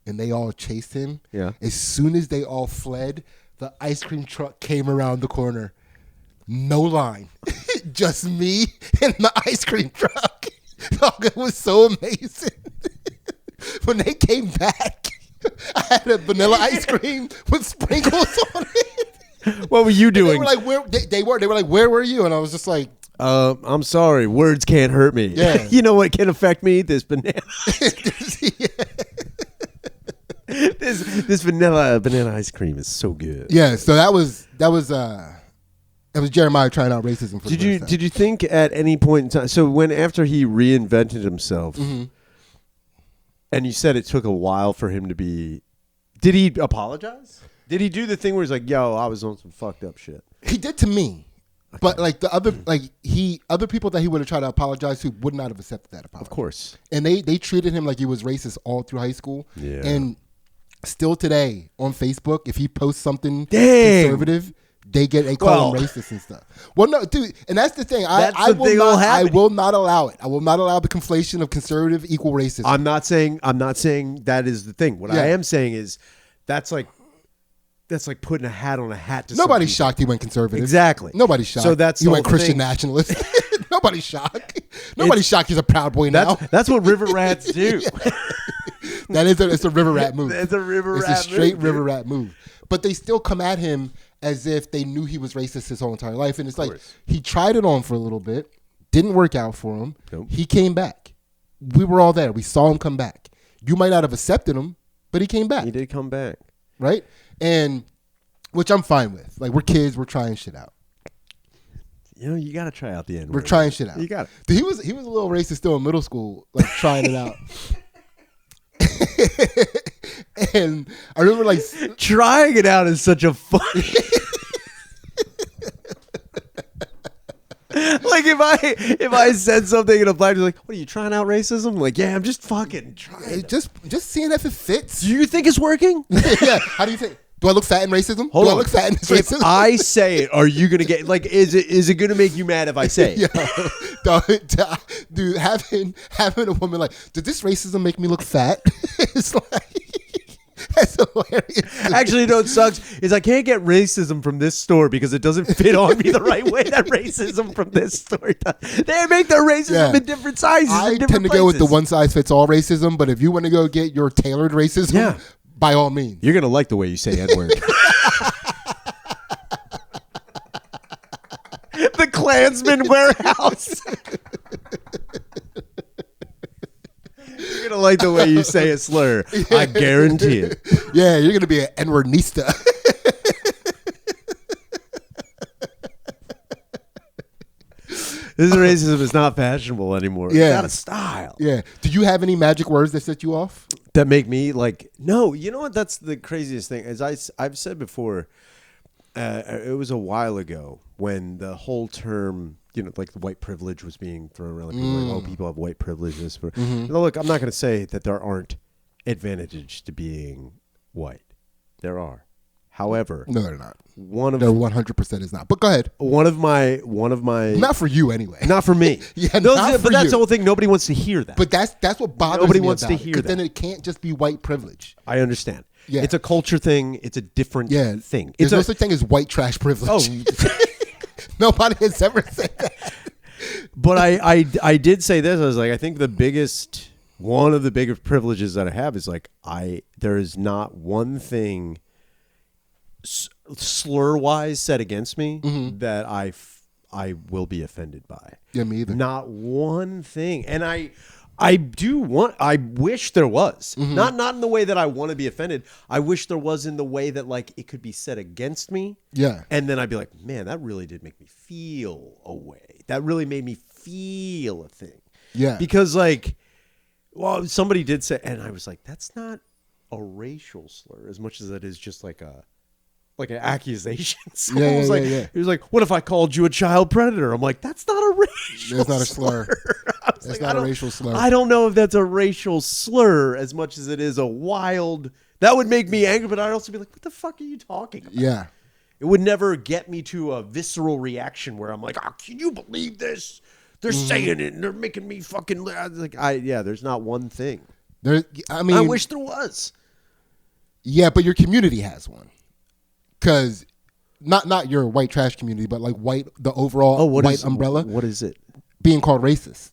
and they all chased him, as soon as they all fled, the ice cream truck came around the corner. No line. Just me and the ice cream truck. Dog, it was so amazing. When they came back, I had a vanilla ice cream with sprinkles on it. What were you doing? And they were like, they were like, where were you? And I was just like, I'm sorry, words can't hurt me. Yeah. You know what can affect me? This banana. This vanilla ice cream is so good. Yeah, so that was Jeremiah trying out racism. Did you think at any point in time? So after he reinvented himself, and you said it took a while for him to be, did he apologize? Did he do the thing where he's like, "Yo, I was on some fucked up shit"? He did to me, but the other people that he would have tried to apologize to would not have accepted that apology. Of course, and they treated him like he was racist all through high school. Yeah, and still today on Facebook, if he posts something conservative, they call him racist and stuff. Well, no, dude, and that's the thing. I will not allow it. I will not allow the conflation of conservative equal racism. I'm not saying that is the thing. What I am saying is that's like putting a hat on a hat. Nobody's shocked he went conservative. Exactly. Nobody's shocked. So that's he went Christian nationalist. Nobody's shocked. Nobody's shocked he's a Proud Boy now. That's what river rats do. It's a river rat move. It's a river rat move. It's a straight river rat move. But they still come at him as if they knew he was racist his whole entire life. And it's like course. he tried it on for a little bit, didn't work out for him. Nope. He came back. We were all there. We saw him come back. You might not have accepted him, but he came back. He did come back. Right? And which I'm fine with. Like, we're kids, we're trying shit out. You know, you got to try out the N-word. We're trying shit out. You got it. Dude, he was a little racist still in middle school, like trying it out. And I remember like Trying it out is such a fun. Like if I said something and a black dude's like, "What are you trying out racism?" I'm like, yeah, I'm just fucking trying. just seeing if it fits. Do you think it's working? Yeah. How do you think? Do I look fat in racism? Hold do on. I look fat in If racism? I say it, are you gonna get like? Is it gonna make you mad if I say it? Yeah. Dude, having a woman like, did this racism make me look fat? It's like that's hilarious. Actually, no, it sucks. Is I can't get racism from this store because it doesn't fit on me the right way that racism from this store does. They make their racism in different sizes. I in different tend to go with the places. one size fits all racism, but if you want to go get your tailored racism, Yeah. by all means. You're gonna like the way you say N-word. The Klansman warehouse. You're gonna like the way you say a slur. I guarantee it. Yeah, you're gonna be an N-wordnista. This racism is not fashionable anymore. Yeah. It's out of style. Yeah. Do you have any magic words that set you off? That make me like, no, you know what? That's the craziest thing. As I've said before, it was a while ago when the whole term, you know, like the white privilege was being thrown around. Like, people were like, oh, people have white privileges. Now, look, I'm not going to say that there aren't advantages to being white. There are. However, No, they're not. one They're of 100% is not. But go ahead. one of my Not for you anyway. not for me. Yeah, No, not but for that's you. the whole thing. Nobody wants to hear that. But that's what bothers Nobody me wants about to hear Because then that. it can't just be white privilege. I understand. Yeah. It's a culture thing. It's a different thing. There's It's no a, such thing as white trash privilege. oh, Nobody has ever said that. but I did say this. I was like, I think one of the biggest privileges that I have is like there is not one thing slur wise said against me that I will be offended by. Yeah, me either. Not one thing. And I wish there was. Not in the way that I want to be offended. I wish there was in the way that like it could be said against me. Yeah. And then I'd be like, man, that really did make me feel a way. That really made me feel a thing. Yeah. Because like, well, somebody did say, and I was like, that's not a racial slur as much as it is just like an accusation. Someone was like, yeah. He was like, what if I called you a child predator? I'm like, that's not a racial That's not a slur. That's That's not a racial slur. I don't know if that's a racial slur as much as it is a wild. That would make me angry, but I'd also be like, what the fuck are you talking about? Yeah. It would never get me to a visceral reaction where I'm like, oh, can you believe this? They're saying it and they're making me fucking like, there's not one thing. I wish there was. Yeah, but your community has one. Because not your white trash community, but like the overall white umbrella. What is it? Being called racist.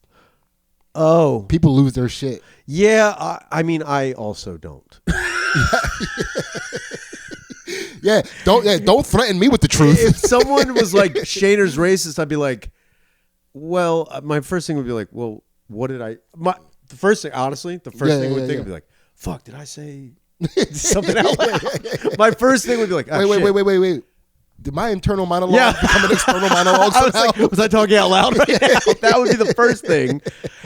Oh. People lose their shit. Yeah, I mean, I also don't. Yeah, don't threaten me with the truth. If someone was like, Shaner's racist, I'd be like, well, my first thing would be like, well, what did I... The first thing I would think, I'd be like, fuck, did I say something out loud? My first thing would be like, wait. Did my internal monologue become an external monologue somehow? Was I talking out loud right now? That would be the first thing.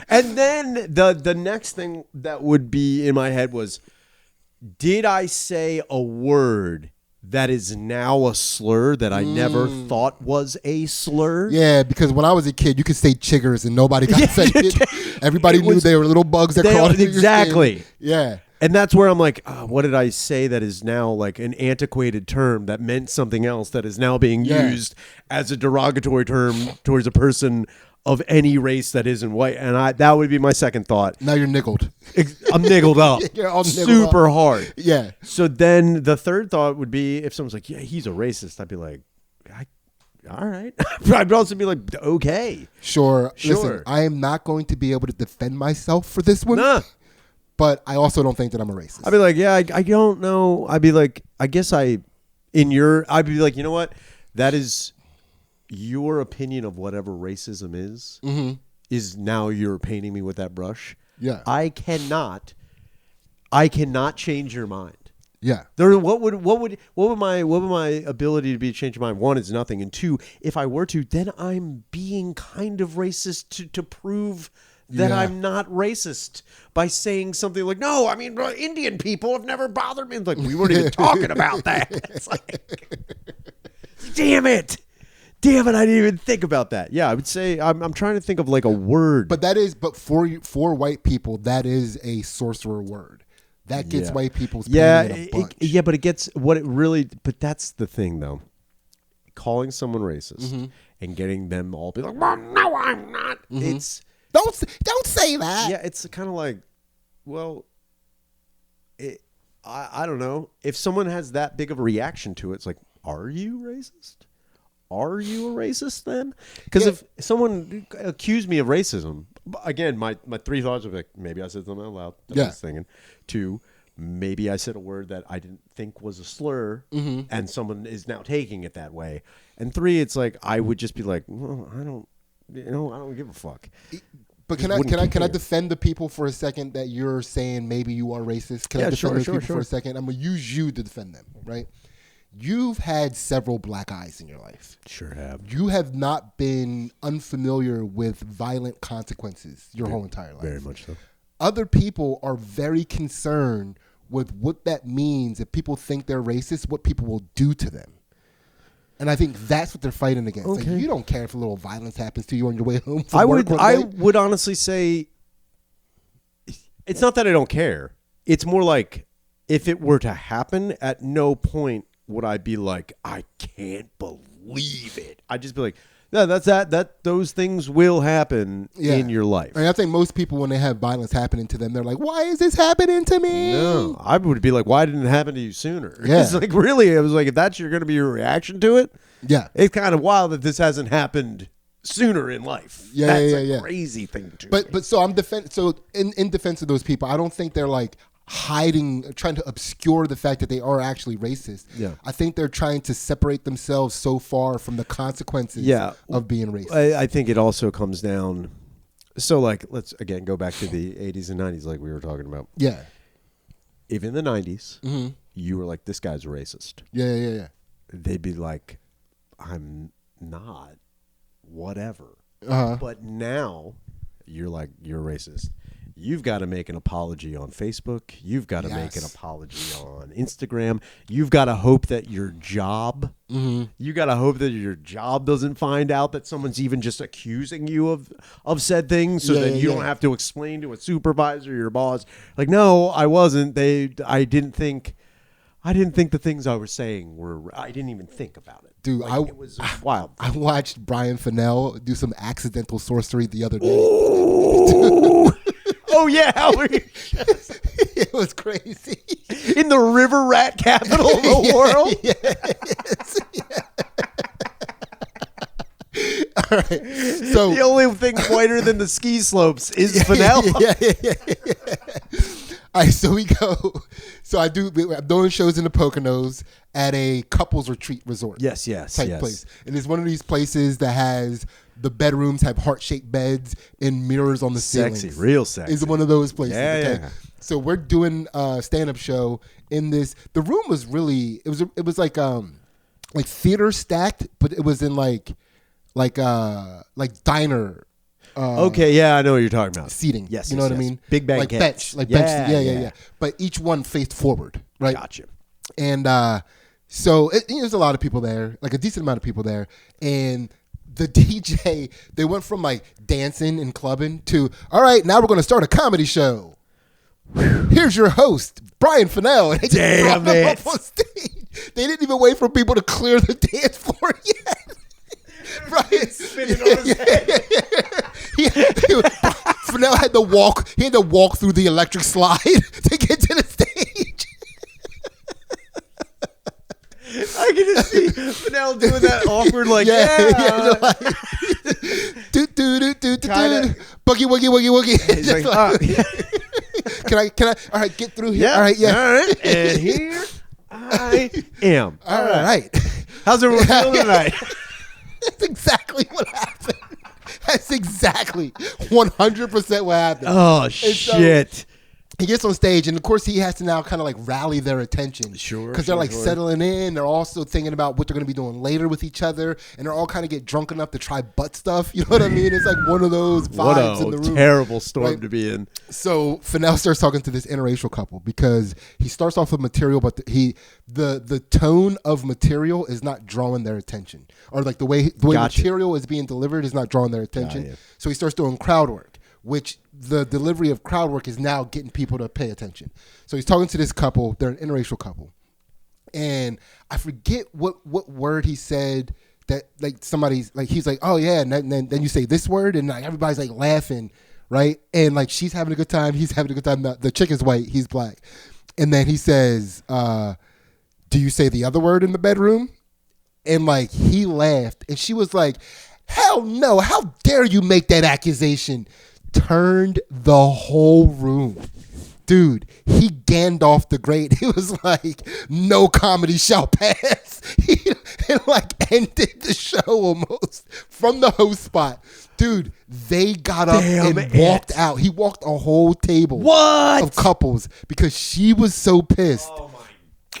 And then the next thing that would be in my head was, did I say a word that is now a slur that I never thought was a slur? Yeah, because when I was a kid, you could say chiggers and nobody got offended. Everybody knew they were little bugs that crawled into your skin. Yeah. And that's where I'm like, what did I say that is now like an antiquated term that meant something else that is now being used as a derogatory term towards a person of any race that isn't white? And that would be my second thought. Now you're niggled. I'm niggled up. You're all niggled super up. hard. Yeah. So then the third thought would be if someone's like, yeah, he's a racist, I'd be like, all right. I'd also be like, okay. Sure. Listen, I am not going to be able to defend myself for this one. Nah. But I also don't think that I'm a racist. I'd be like, yeah, I don't know. I'd be like, I guess I I'd be like, you know what? That is your opinion of whatever racism is now you're painting me with that brush. Yeah. I cannot change your mind. Yeah. What would my ability to be to change your mind? One is nothing, and two, if I were to, then I'm being kind of racist to prove that I'm not racist by saying something like, no, I mean, Indian people have never bothered me. Like, we weren't even talking about that. It's like, damn it, I didn't even think about that. Yeah, I would say I'm trying to think of like a word. But for white people, that is a sorcerer word. That gets white people's pain in a bunch. But it gets what it really. But that's the thing, though. Calling someone racist and getting them all be like, well, no, I'm not. It's don't say that. Yeah, it's kind of like, well, I don't know. If someone has that big of a reaction to it, it's like, are you racist? Are you a racist then? Because if someone accused me of racism, again, my three thoughts are like, maybe I said something out loud. That's what I was thinking. Two, maybe I said a word that I didn't think was a slur, and someone is now taking it that way. And three, it's like I would just be like, well, I don't give a fuck. But can I defend the people for a second that you're saying maybe you are racist? Can I defend those people for a second? I'm gonna use you to defend them, right? You've had several black eyes in your life. Sure have. You have not been unfamiliar with violent consequences your whole entire life. Very much so. Other people are very concerned with what that means. If people think they're racist, what people will do to them. And I think that's what they're fighting against. Okay. Like, you don't care if a little violence happens to you on your way home from work one day. I would honestly say it's not that I don't care. It's more like if it were to happen, at no point would I be like, I can't believe it. I'd just be like, no, that's that those things will happen in your life. I mean, I think most people, when they have violence happening to them, they're like, why is this happening to me? No, I would be like, why didn't it happen to you sooner? Yeah. It's like, really, it was like, if that's going to be your reaction to it, it's kind of wild that this hasn't happened sooner in life. That's a crazy thing to me. But so I'm in defense of those people, I don't think they're like trying to obscure the fact that they are actually racist. Yeah. I think they're trying to separate themselves so far from the consequences of being racist. I think it also comes down. So, like, let's again go back to the 80s and 90s, like we were talking about. Yeah. If in the 90s you were like, this guy's a racist. Yeah. They'd be like, I'm not. Whatever. But now you're like, you're racist. You've got to make an apology on Facebook. You've got to make an apology on Instagram. You've got to hope that your job, you got to hope that your job doesn't find out that someone's even just accusing you of said things, so that you don't have to explain to a supervisor, your boss, like, no, I wasn't. I didn't think the things I was saying were. I didn't even think about it. Dude, like, it was wild. I watched Brian Fennell do some accidental sorcery the other day. Oh yeah, it was crazy. In the river rat capital of the world. All right. So the only thing whiter than the ski slopes is Fennell. All right, so we go. So I'm doing shows in the Poconos at a couples retreat resort. Yes. Type place. And it's one of these places that has the bedrooms have heart-shaped beds and mirrors on the ceilings. Sexy, real sexy. It's one of those places. Yeah. So we're doing a stand-up show in this. The room was really it was like theater stacked, but it was in like diner. Okay, yeah, I know what you're talking about. Seating. Yes, you know what I mean? Big bang like bench. Like bench. Yeah. But each one faced forward, right? Gotcha. And so there's a lot of people there, like a decent amount of people there. And the DJ, they went from like dancing and clubbing to, all right, now we're going to start a comedy show. Here's your host, Brian Fennell. And they Damn it. up on stage. They didn't even wait for people to clear the dance floor yet. Brian spinning on his head. Fennell had to walk. He had to walk through the electric slide to get to the stage. I can just see Fennell doing that awkward, like, boogie, woogie. He's like, Can I? All right, get through here. Yeah. All right, yeah. All right, and here. I am. All right. How's everyone feeling tonight? That's exactly what happened. That's exactly 100% what happened. Oh, so- shit. He gets on stage, and of course, he has to now kind of like rally their attention. Sure. Because they're like settling in. They're also thinking about what they're going to be doing later with each other. And they're all kind of get drunk enough to try butt stuff. You know what I mean? It's like one of those vibes in the room. What a terrible storm Right? to be in. So Fennell starts talking to this interracial couple because he starts off with material, but the tone of material is not drawing their attention. Or like the way Gotcha. material is being delivered is not drawing their attention. Yeah. So he starts doing crowd work, which the delivery of crowd work is now getting people to pay attention. So he's talking to this couple. They're an interracial couple. And I forget what word he said that like somebody's like, he's like, oh yeah. And then you say this word and like everybody's like laughing, right? And like she's having a good time. He's having a good time. The chick is white. He's black. And then he says, do you say the other word in the bedroom? And like he laughed and she was like, hell no. How dare you make that accusation? Turned the whole room. Dude, he Gandalf the Great. He was like, no comedy shall pass. He like ended the show almost from the host spot. Dude, they got up and walked out. He walked a whole table of couples because she was so pissed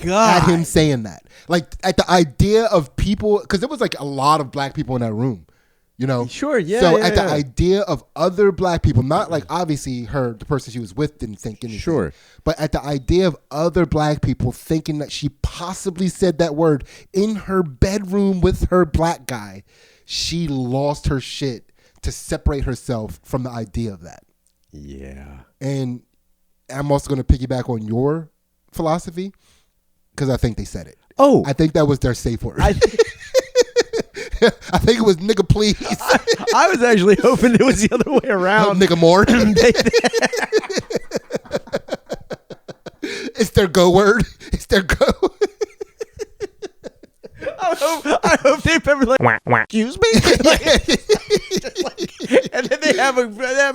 at him saying that. Like at the idea of people, because there was like a lot of black people in that room. You know, Sure, yeah. So yeah, at yeah. the idea of other black people, not like obviously the person she was with didn't think anything. Sure. But at the idea of other black people thinking that she possibly said that word in her bedroom with her black guy, she lost her shit to separate herself from the idea of that. Yeah. And I'm also going to piggyback on your philosophy because I think they said it. Oh. I think that was their safe word. I think it was nigga please. I was actually hoping it was the other way around. Nigga more. It's their go word. It's their go. I hope they've ever like, excuse me? And then they have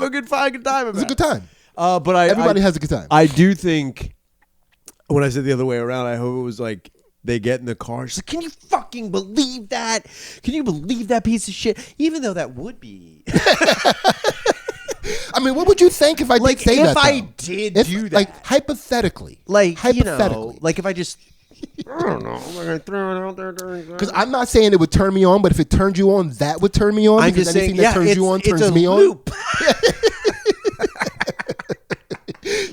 a good fucking time about It's a good time. But Everybody has a good time. I do think when I said the other way around, I hope it was like they get in the car. She's like, can you fucking believe that? Can you believe that piece of shit? Even though that would be. I mean, what would you think if I did say that? If I did do that. Like, hypothetically. Like, hypothetically. you know, like if I just. I don't know. I'm going to throw it out there. Because I'm not saying it would turn me on, but if it turned you on, that would turn me on. I'm because just saying, anything that turns you on turns me on. Loop.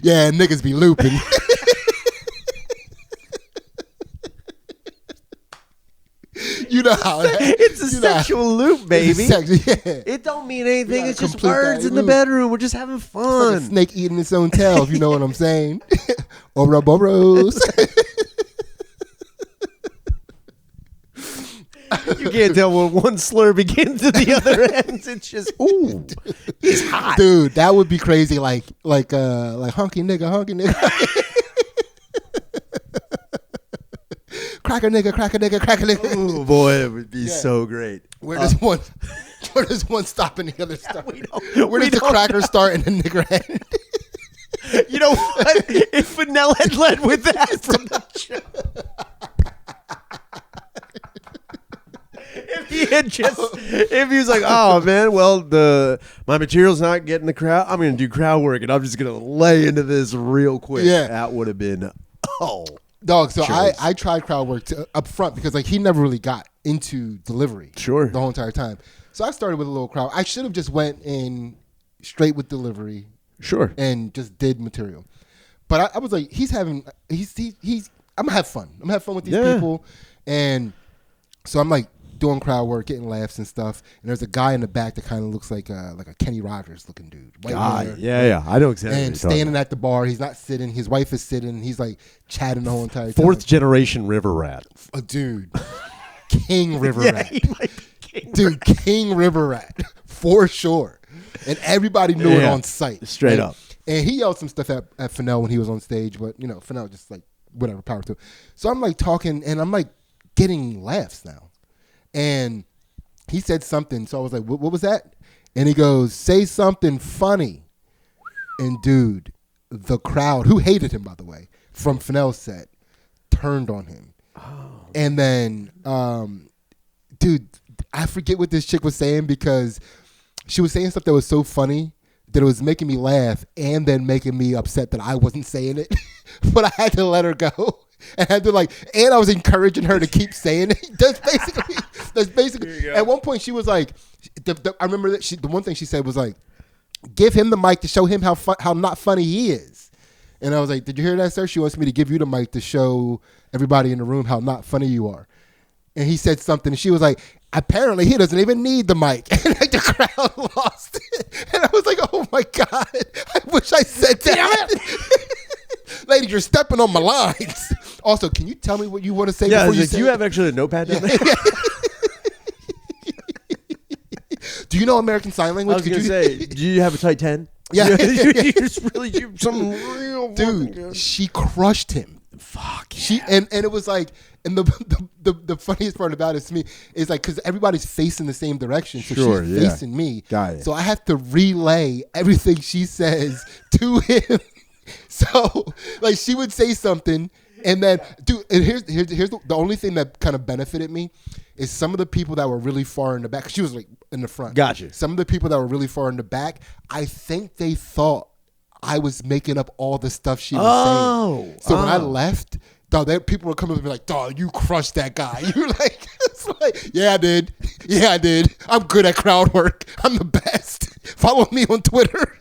Yeah, niggas be looping. You know how It's a sexual loop, baby. Yeah. It don't mean anything. gotta It's just complete words that in the loop. bedroom. We're just having Like a fun. snake eating its own tail, if you know what I'm saying. Ouroboros. You can't tell where one slur begins and the other ends. It's just ooh, it's hot. Dude, that would be crazy. Like honky nigga. Cracker nigga. Oh boy, it would be so great. Where does one stop and the other start? We don't- Where we does the don't cracker start and the nigger end? You know what? If Fennell had led with that from the show. If he was like, oh man, well my material's not getting the crowd, I'm gonna do crowd work and I'm just gonna lay into this real quick. Yeah. That would have been Dog, so Choice. I tried crowd work up front because like he never really got into delivery Sure. the whole entire time. So I started with a little crowd. I should have just went in straight with delivery sure. and just did material. But I was like, I'm gonna have fun. I'm gonna have fun with these people. And so I'm like doing crowd work, getting laughs and stuff. And there's a guy in the back that kind of looks like a Kenny Rogers looking dude. White hair. Yeah. I know exactly. And standing at the bar, he's not sitting. His wife is sitting. He's like chatting the whole entire time. Fourth generation river rat. A dude. King River Rat. He might be King King River Rat. For sure. And everybody knew it on sight. Straight up. And he yelled some stuff at Fennell when he was on stage, but you know, Fennell just like whatever, power to it. So I'm like talking and I'm like getting laughs now. And he said something, so I was like, what was that? And he goes, say something funny. And dude, the crowd, who hated him by the way, from Fennell's set, turned on him. And then, dude, I forget what this chick was saying because she was saying stuff that was so funny that it was making me laugh and then making me upset that I wasn't saying it. But I had to let her go. And I had to and I was encouraging her to keep saying it. That's basically. At one point, she was like, I remember that the one thing she said was like, give him the mic to show him how not funny he is. And I was like, did you hear that, sir? She wants me to give you the mic to show everybody in the room how not funny you are. And he said something, and she was like, apparently he doesn't even need the mic. And the crowd lost it. And I was like, oh my God, I wish I said that. Lady, you're stepping on my lines. Also, can you tell me what you want to say before you say do you have actually a notepad down there? Do you know American Sign Language? I was going to say, do you have a tight 10? Yeah. You just really do something real Dude, good. she crushed him. Fuck yeah. She and it was like, and the funniest part about it to me is like, because everybody's facing the same direction, so Sure, she's yeah. facing me. Got it. So I have to relay everything she says to him. So like she would say something, and then dude, and here's the only thing that kind of benefited me is some of the people that were really far in the back. 'Cause she was like in the front. Gotcha. Some of the people that were really far in the back, I think they thought I was making up all the stuff she was saying. So when I left, dog, people were coming up and be like, dog, you crushed that guy. You're like, it's like, yeah, I did. Yeah, I did. I'm good at crowd work. I'm the best. Follow me on Twitter.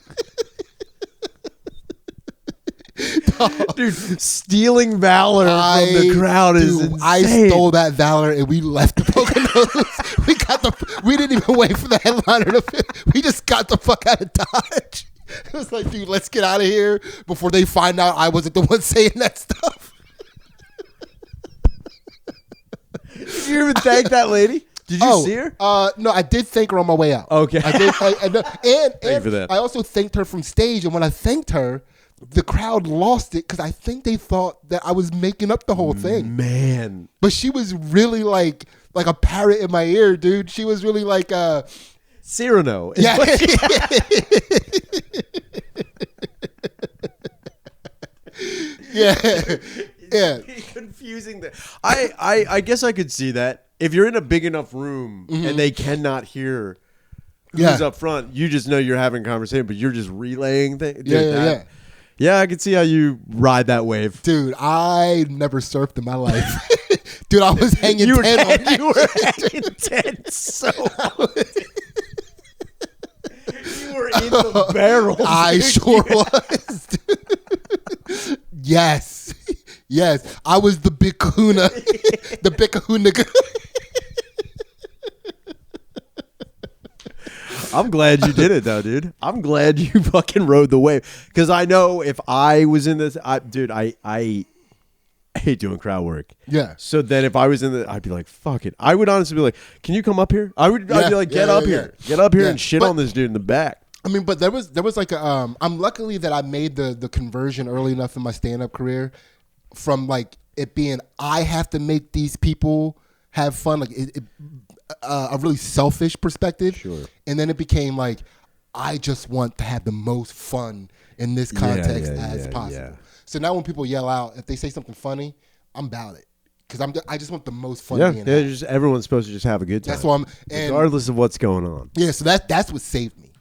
Dude, stealing valor from the crowd is insane. I stole that valor and we left the Poconos. We didn't even wait for the headliner to fit. We just got the fuck out of Dodge. It was like, dude, let's get out of here before they find out I wasn't the one saying that stuff. Did you even thank that lady? Did you see her? No, I did thank her on my way out. Okay. I did. And Thank you for that. I also thanked her from stage. And when I thanked her, the crowd lost it because I think they thought that I was making up the whole thing. Man. But she was really like a parrot in my ear, dude. She was really like Cyrano. Yeah. Yeah. Confusing. I guess I could see that. If you're in a big enough room and they cannot hear who's up front, you just know you're having a conversation, but you're just relaying things. Yeah. Yeah, I can see how you ride that wave. Dude, I never surfed in my life. Dude, I was hanging 10 on that. You were hanging 10 so hard. You were in the barrel. I sure was. Dude. Yes. Yes. I was the big kahuna. The big kahuna. I'm glad you did it, though, dude. I'm glad you fucking rode the wave. Because I know if I was in this, I hate doing crowd work. Yeah. So then if I was in the, I'd be like, fuck it. I would honestly be like, can you come up here? I'd be like, get up here. Get up here and shit on this dude in the back. I mean, but there was like a, I'm luckily that I made the conversion early enough in my stand-up career from like it being, I have to make these people have fun. Like a really selfish perspective. Sure. And then it became like, I just want to have the most fun in this context as possible. Yeah. So now when people yell out, if they say something funny, I'm about it. Because I just want the most fun being out. Just everyone's supposed to just have a good time. That's why regardless of what's going on. Yeah, so that's what saved me.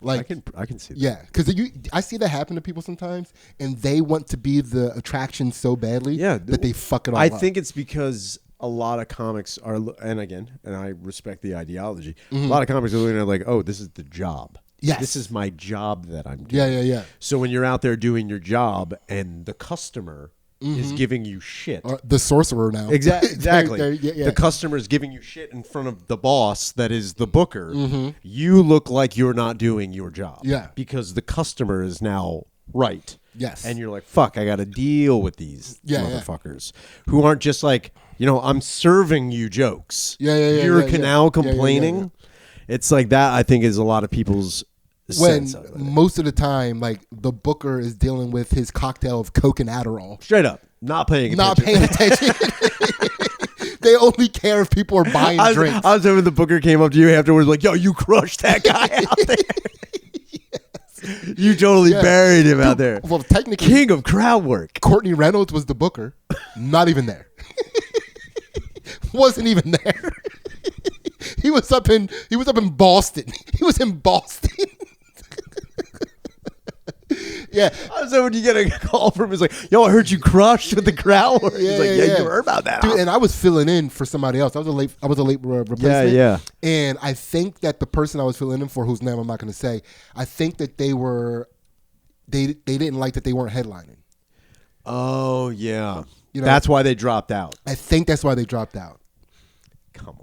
Like I can see that. Yeah, because I see that happen to people sometimes, and they want to be the attraction so badly that they fuck it all up. I think it's because a lot of comics are, and I respect the ideology, a lot of comics are looking at like, oh, this is the job. Yes. This is my job that I'm doing. Yeah. So when you're out there doing your job and the customer is giving you shit. Or the sorcerer now. Exactly. The customer is giving you shit in front of the boss that is the booker. You look like you're not doing your job. Yeah. Because the customer is now right. Yes. And you're like, fuck, I got to deal with these motherfuckers who aren't just like, I'm serving you jokes. You're now complaining. It's like that, I think, is a lot of people's sense of it. Most of the time, like, the booker is dealing with his cocktail of Coke and Adderall. Straight up. Not paying attention. They only care if people are buying drinks. I was hoping the booker came up to you afterwards like, yo, you crushed that guy out there. You totally Yeah. buried him out there. Well, technically, King of crowd work. Courtney Reynolds was the booker. Not even there. Wasn't even there. He was up in Boston. He was in Boston. Yeah. So when you get a call from him, it's like, yo, I heard you crushed with the crowd work. He's like, yeah, you heard about that. Dude, and I was filling in for somebody else. I was a late replacement. Yeah. And I think that the person I was filling in for, whose name I'm not going to say, I think that they didn't like that they weren't headlining. Oh, yeah. You know, that's why they dropped out. I think that's why they dropped out. Come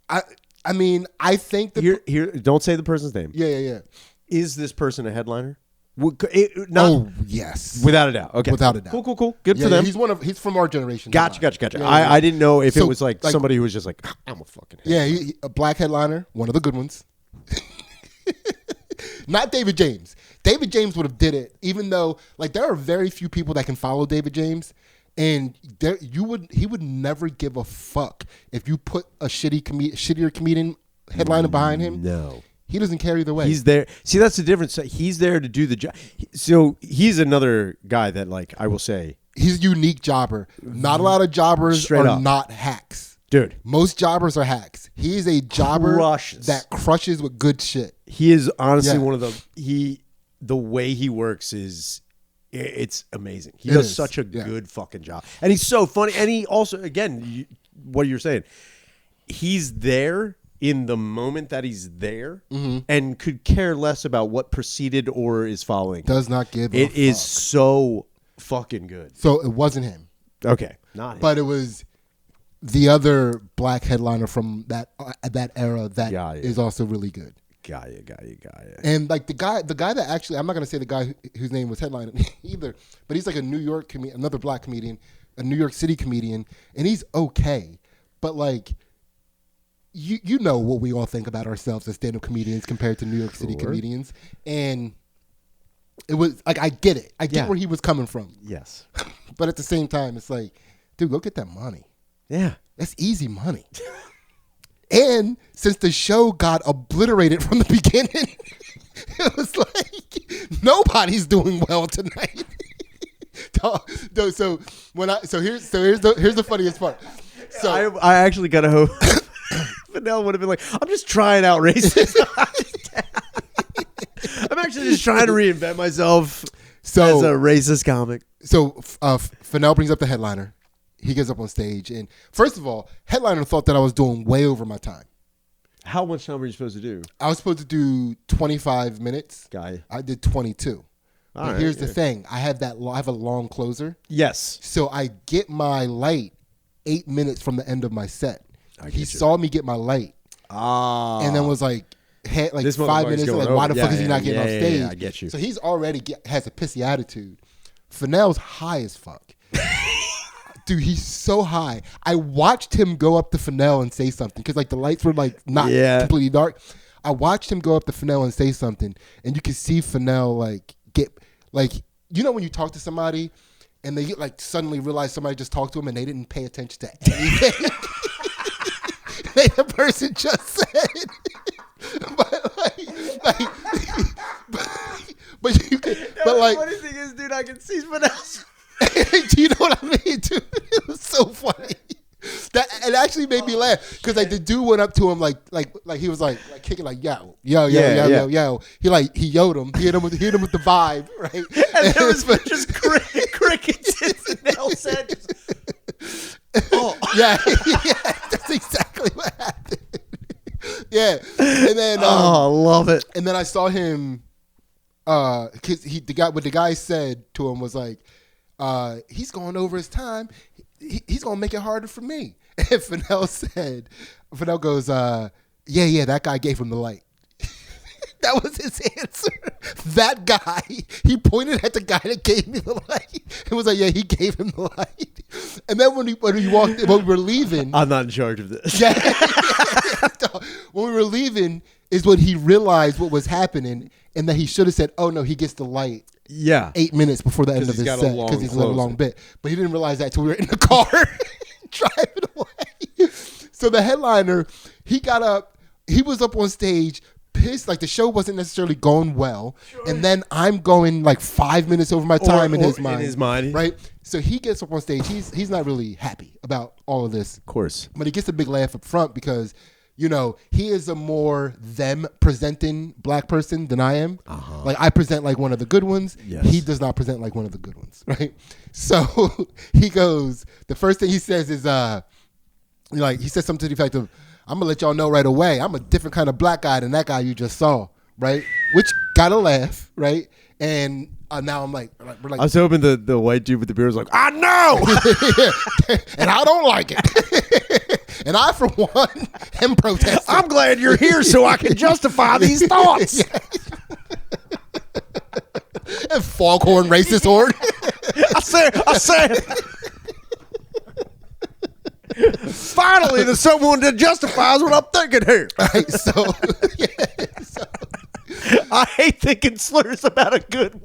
on. I mean, I think that Here, don't say the person's name. Yeah. Is this person a headliner? Yes. Without a doubt. Okay. Without a doubt. Cool. Good for them. He's from our generation. Gotcha. Yeah. I didn't know if So, it was like somebody who was just like, I'm a fucking Yeah, headliner. a black headliner, one of the good ones. Not David James. David James would have did it, even though like there are very few people that can follow David James, and he would never give a fuck if you put a shittier comedian headliner behind him. No. He doesn't care either way. He's there. See, that's the difference. He's there to do the job. So he's another guy that, like, I will say, he's a unique jobber. Not a lot of jobbers Straight are up. not hacks. dude. Most jobbers are hacks. He's a jobber that crushes with good shit. He is honestly one of the way he works it's amazing. He does such a good fucking job. And he's so funny. And he also, again, what you're saying, he's there in the moment that he's there and could care less about what preceded or is following. Does not give a fuck. It is so fucking good. So it wasn't him. Okay. Not him. But it was the other black headliner from that era that is also really good. Got you. And like the guy that actually, I'm not gonna say the guy whose name was headlining either, but he's like a New York comedian, another black comedian, a New York City comedian, and he's okay. But like, you know what we all think about ourselves as stand-up comedians compared to New York City comedians, and it was like I get it, I get where he was coming from. Yes, but at the same time, it's like, dude, go get that money. Yeah, that's easy money. And since the show got obliterated from the beginning, it was like nobody's doing well tonight. So here's the funniest part. So I actually gotta hope Fennell would have been like, I'm just trying out racism. I'm actually just trying to reinvent myself as a racist comic. So Fennell brings up the headliner. He gets up on stage, and first of all, headliner thought that I was doing way over my time. How much time were you supposed to do? I was supposed to do 25 minutes. I did 22. But here's the thing: I have a long closer. Yes. So I get my light 8 minutes from the end of my set. He saw me get my light, and then was like, this 5 minutes. Like, why the fuck is he not getting off stage? Yeah, I get you. So he's already has a pissy attitude. Fennell's high as fuck. Dude, he's so high. I watched him go up to Fennell and say something because like the lights were like not completely dark. I watched him go up to Fennell and say something, and you could see Fennell like get like, you know when you talk to somebody and they like suddenly realize somebody just talked to them and they didn't pay attention to anything. The person just said, but you could, but like. The funny thing is, dude, I can see Fennell's. Do you know what I mean, dude? It was so funny. That it actually made me laugh because like the dude went up to him like he was like kicking like yo. He yelled him. He hit him with the vibe, right? And there was just crickets in Fennell's head. Yeah, that's exactly what happened. Yeah, and then I love it. And then I saw him, because the guy said to him was like, he's going over his time. He's going to make it harder for me. And Fennell goes, yeah, that guy gave him the light. That was his answer. That guy, he pointed at the guy that gave me the light. It was like, yeah, he gave him the light. And then when we were leaving. I'm not in charge of this. Yeah. When we were leaving is when he realized what was happening and that he should have said, oh no, he gets the light. Yeah. 8 minutes before the end of his set because he's got a long bit. But he didn't realize that until we were in the car driving away. So the headliner, he got up, he was up on stage pissed. Like the show wasn't necessarily going well, and then I'm going like 5 minutes over my time in his mind. Right. So he gets up on stage. He's not really happy about all of this, Of course. but he gets a big laugh up front because, you know, he is a more them presenting black person than I am. Like I present like one of the good ones. Yes. He does not present like one of the good ones, right? So he goes, the first thing he says is, like he says something to the effect of, I'm gonna let y'all know right away, I'm a different kind of black guy than that guy you just saw, right? Which got a laugh, right? And now I'm like, we're like, I was hoping the white dude with the beard was like, I know, and I don't like it. And I, for one, am protesting. I'm glad you're here so I can justify these thoughts. And foghorn racist horn. I said. Finally, there's someone that justifies what I'm thinking here. Right, so I hate thinking slurs about a good one.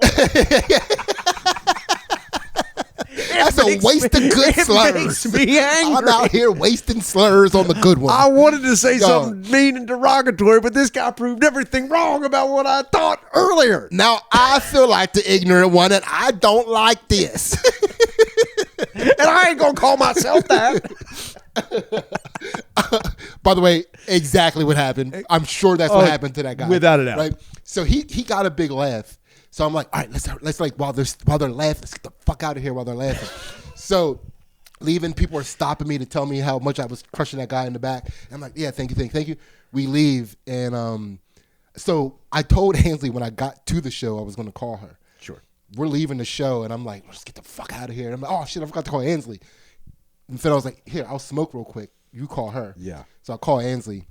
That's a waste of good slurs. It makes me angry. I'm out here wasting slurs on the good one. I wanted to say something mean and derogatory, but this guy proved everything wrong about what I thought earlier. Now I feel like the ignorant one, and I don't like this. And I ain't gonna call myself that. By the way, exactly what happened. I'm sure that's what happened to that guy, without a doubt. Right? So he got a big laugh. So I'm like, all right, let's like while they're laughing, let's get the fuck out of here while they're laughing. So leaving, people are stopping me to tell me how much I was crushing that guy in the back. I'm like, yeah, thank you. We leave, and so I told Ainsley when I got to the show I was going to call her. Sure. We're leaving the show, and I'm like, let's get the fuck out of here. And I'm like, oh shit, I forgot to call Ainsley. And so I was like, here, I'll smoke real quick. You call her. Yeah. So I call Ainsley,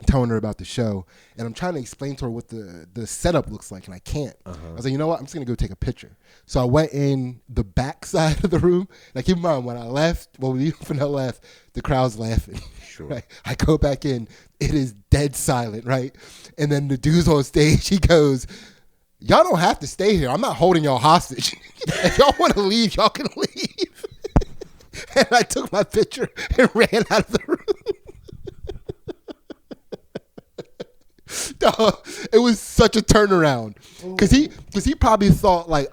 telling her about the show, and I'm trying to explain to her what the setup looks like, and I can't. I was like, you know what? I'm just gonna go take a picture. So I went in the back side of the room. Like, keep in mind, when I left, when Fennell left, the crowd's laughing. Sure. Right? I go back in, it is dead silent, right? And then the dude's on stage. He goes, y'all don't have to stay here. I'm not holding y'all hostage. If y'all want to leave, y'all can leave. And I took my picture and ran out of the room. Dog, it was such a turnaround because he probably thought, like,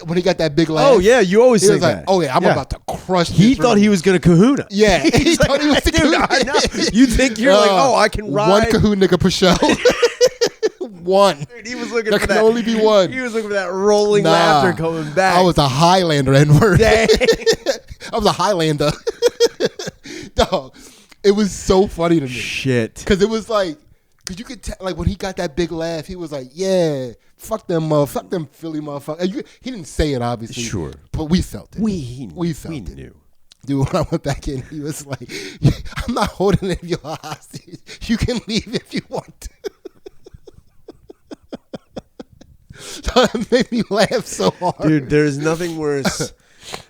when he got that big laugh. Oh yeah, you always he think was like, that. oh yeah, I'm about to crush. He this thought room. he was gonna kahuna. Yeah, he thought he was the Dude, I know. You think you're like, oh, I can ride one kahuna nigga per show. One. Dude, he was looking there for can that. only be one. He was looking for that rolling laughter coming back. I was a Highlander N-word. Dang. I was a Highlander. Dog, it was so funny to me. Shit. Because it was like, because you could tell, like, when he got that big laugh, he was like, yeah, fuck them Philly motherfuckers. He didn't say it, obviously. Sure. But we felt it. We felt it. knew. Dude, when I went back in, he was like, I'm not holding any of your hostage. You can leave if you want to. It made me laugh so hard. Dude, there's nothing worse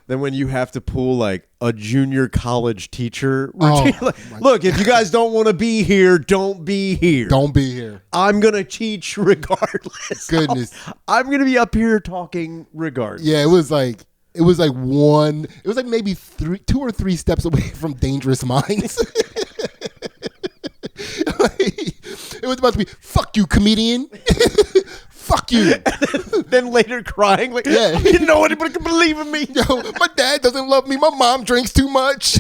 than when you have to pull like a junior college teacher routine. Look, if you guys don't want to be here, don't be here. Don't be here. I'm going to teach regardless. Goodness. I'm going to be up here talking regardless. Yeah, it was like maybe 2 or 3 steps away from Dangerous Minds. It was about to be, fuck you, comedian. Fuck you. Then later crying like, yeah. You know anybody can believe in me. Yo, my dad doesn't love me. My mom drinks too much.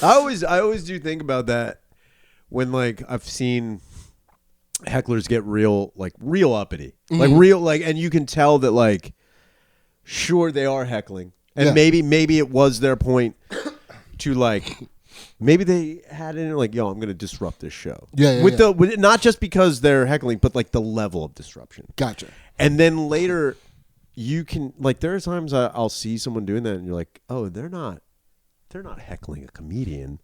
I always do think about that when, like, I've seen hecklers get real uppity. Like real, like, and you can tell that, like, sure, they are heckling. And maybe it was their point to, like, maybe they had it in, like, yo, I'm going to disrupt this show. With not just because they're heckling, but, like, the level of disruption. Gotcha. And then later, you can, like, there are times I'll see someone doing that, and you're like, oh, they're not heckling a comedian.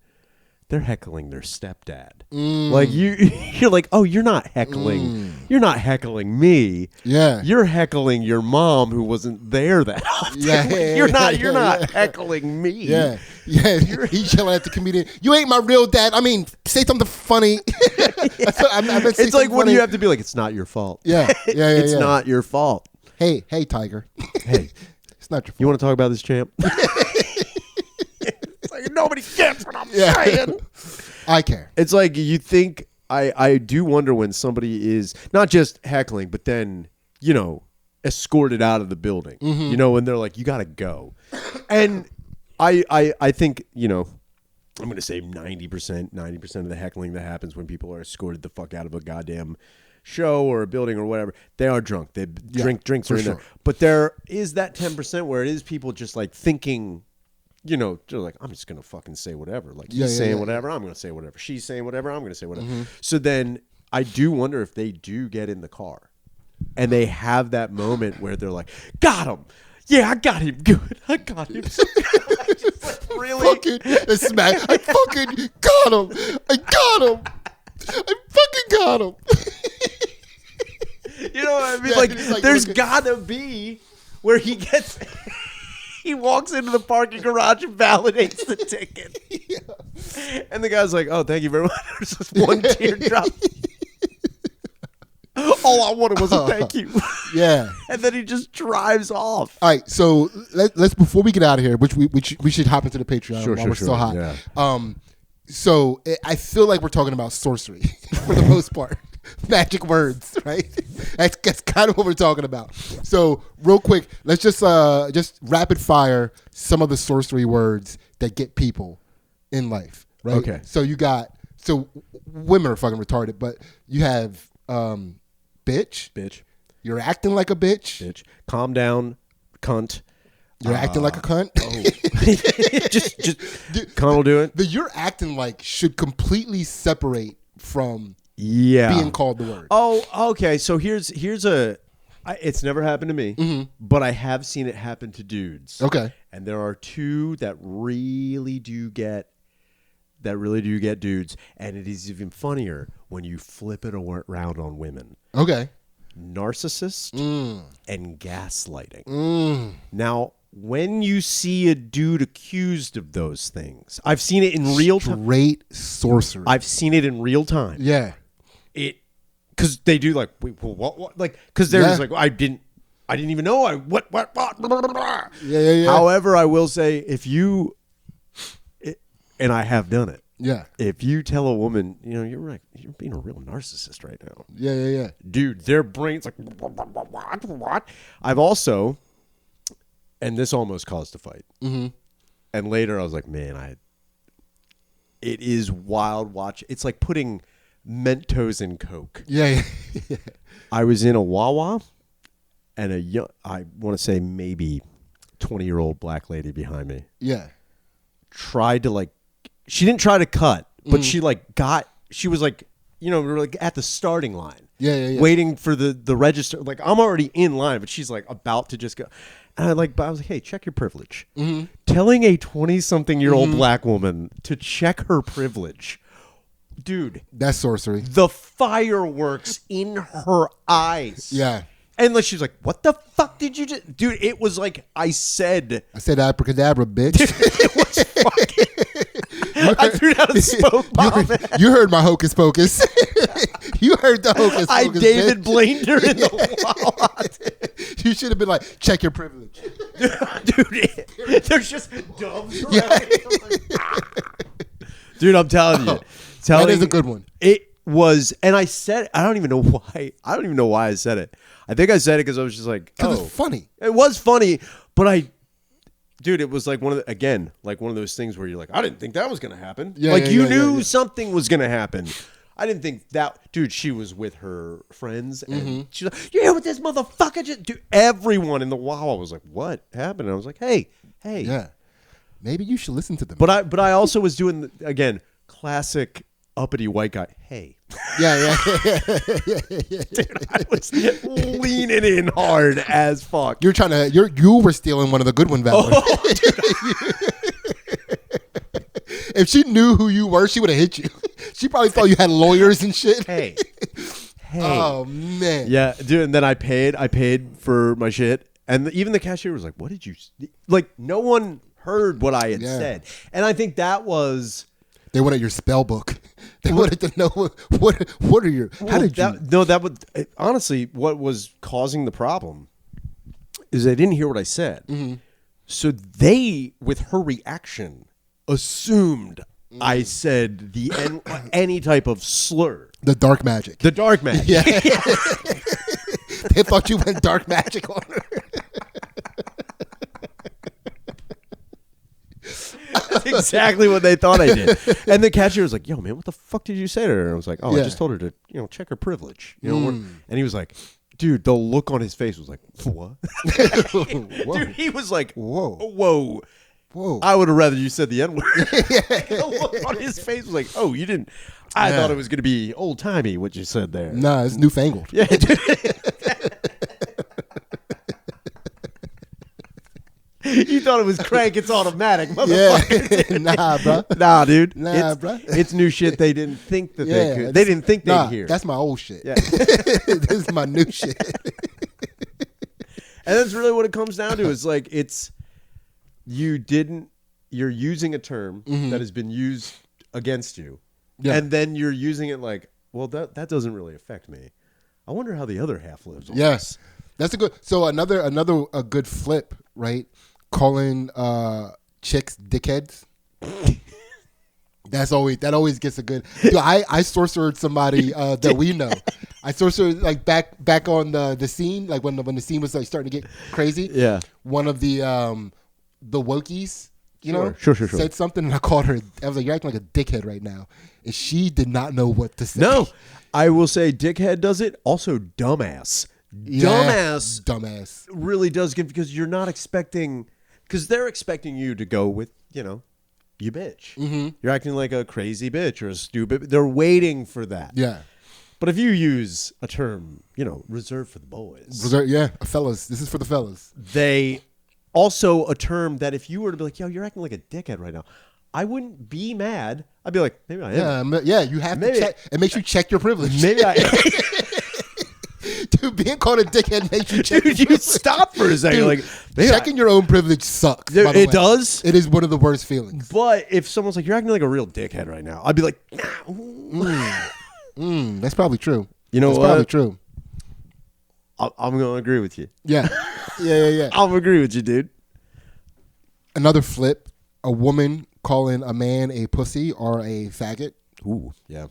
They're heckling their stepdad. Like, you're like, oh, you're not heckling. You're not heckling me. Yeah. You're heckling your mom who wasn't there that often. You're not heckling me. Yeah. Yeah. He's yelling at the comedian. You ain't my real dad. I mean, say something funny. It's like when you have to be like, it's not your fault. Yeah. It's not your fault. Hey, Tiger. Hey. It's not your fault. You want to talk about this, champ? It's like, nobody gets what I'm saying. I care. It's like you think I do wonder when somebody is not just heckling, but then, escorted out of the building. When they're like, you got to go. And I think, I'm going to say 90% of the heckling that happens when people are escorted the fuck out of a goddamn show or a building or whatever, they are drunk. They drinks are in there. But there is that 10% where it is people just like thinking, they're like, I'm just going to fucking say whatever. Like he's saying whatever, I'm going to say whatever. She's saying whatever, I'm going to say whatever. So then I do wonder if they do get in the car and they have that moment where they're like, got him. Yeah, I got him good. I got him. I just like really fucking smack. I fucking got him. I got him. I fucking got him. You know what I mean? Like there's gotta be where he gets. He walks into the parking garage and validates the ticket. Yeah. And the guy's like, oh, thank you very much. There's just one teardrop. All I wanted was a thank you. Yeah. And then he just drives off. All right, so let's before we get out of here, which we should hop into the Patreon while we're still hot. Yeah. So I feel like we're talking about sorcery for the most part. Magic words, right? That's kind of what we're talking about. So real quick, let's just rapid fire some of the sorcery words that get people in life, right? Okay. So women are fucking retarded, but you have bitch. You're acting like a bitch. Calm down, cunt. You're acting like a cunt. just cunt will do it. The you're acting like should completely separate from being called the word. Oh, okay. So here's it's never happened to me, but I have seen it happen to dudes. Okay. And there are two that really do get dudes, and it is even funnier when you flip it around on women. Okay. Narcissist and gaslighting. Now, when you see a dude accused of those things, I've seen it in real time. Straight sorcery. I've seen it in real time. Yeah. Because they do like, wait, what? Like, because there's like, I didn't even know. What? Yeah. However, I will say, and I have done it. Yeah. If you tell a woman, you're being a real narcissist right now. Yeah. Dude, their brain's like, what? I've also, and this almost caused a fight. Mm-hmm. And later I was like, man, it is wild watch. It's like putting Mentos in Coke. Yeah. I was in a Wawa, and I want to say maybe 20-year-old black lady behind me. Yeah. Tried to she didn't try to cut, but she was like, we were like at the starting line. Yeah. Waiting for the register. Like I'm already in line, but she's like about to just go. And I was like, hey, check your privilege. Mm-hmm. Telling a 20-something-year-old black woman to check her privilege. Dude. That's sorcery. The fireworks in her eyes. Yeah. And she's like, what the fuck did you just... Dude, it was like I said abracadabra, bitch. It was fucking... I threw down a smoke bomb. You heard my hocus pocus. You heard the hocus pocus, I David bitch. Blained her in the wall. You should have been like, check your privilege. Dude, there's just doves around. Dude, I'm telling you. That is a good one. It was, and I said, I don't even know why I said it. I think I said it because I was just like, because it's funny. It was funny, but dude, it was like one of those things where you're like, I didn't think that was going to happen. You knew something was going to happen. I didn't think that, dude, she was with her friends and she's like, you're here with this motherfucker. Dude, everyone in the Wawa was like, what happened? And I was like, hey. Yeah. Maybe you should listen to them. But I also was doing, again, classic uppity white guy. Hey. Yeah. Dude, I was leaning in hard as fuck. You were stealing one of the good one, Valerie. If she knew who you were, she would have hit you. She probably thought you had lawyers and shit. Hey. Oh, man. Yeah, dude, and then I paid for my shit. And even the cashier was like, what did you... Like, no one heard what I had said. And I think that was... They wanted your spell book. They wanted to know what are your... How did you... No, that would... Honestly, what was causing the problem is they didn't hear what I said. Mm-hmm. So they, with her reaction, assumed I said any type of slur. The dark magic. The dark magic. Yeah. They thought you went dark magic on her. That's exactly what they thought I did. And the cashier was like, "Yo, man, what the fuck did you say to her?" And I was like, "Oh, I just told her to, check her privilege." And he was like, dude, the look on his face was like, "What?" Dude, he was like, Whoa. I would have rather you said the N-word. The look on his face was like, "Oh, you didn't." I thought it was going to be old timey what you said there. Nah, it's newfangled. Yeah. You thought it was crank, it's automatic, motherfucker. Yeah. Nah, bro. Nah, dude. Nah, bro. It's new shit they didn't think that they could. They didn't think they'd hear. That's my old shit. Yeah. This is my new shit. And that's really what it comes down to. Is like you're using a term that has been used against you. Yeah. And then you're using it like, well, that doesn't really affect me. I wonder how the other half lives. Yes. That's a good. So another a good flip, right? Calling chicks dickheads. That always gets a good. Dude, I sorcered somebody that we know. I sorcered like back on the scene, like when the scene was like starting to get crazy. Yeah. One of the wokies, Sure. said something, and I called her. I was like, "You're acting like a dickhead right now," and she did not know what to say. No, I will say dickhead does it. Also, dumbass. Yeah, dumbass really does get, because you're not expecting, because they're expecting you to go with, you bitch. Mm-hmm. You're acting like a crazy bitch or a stupid. They're waiting for that. Yeah. But if you use a term, reserved for the boys. Fellas. This is for the fellas. They also a term that if you were to be like, "Yo, you're acting like a dickhead right now," I wouldn't be mad. I'd be like, maybe I am. Yeah, you have to check. It makes you check your privilege. Maybe I am. Dude, being called a dickhead makes you check. Dude, you stop for a second. Dude, like, checking your own privilege sucks. It does. It is one of the worst feelings. But if someone's like, "You're acting like a real dickhead right now," I'd be like, that's probably true. That's probably true. I'm going to agree with you. Yeah. I'll agree with you, dude. Another flip, a woman calling a man a pussy or a faggot. Ooh, yeah.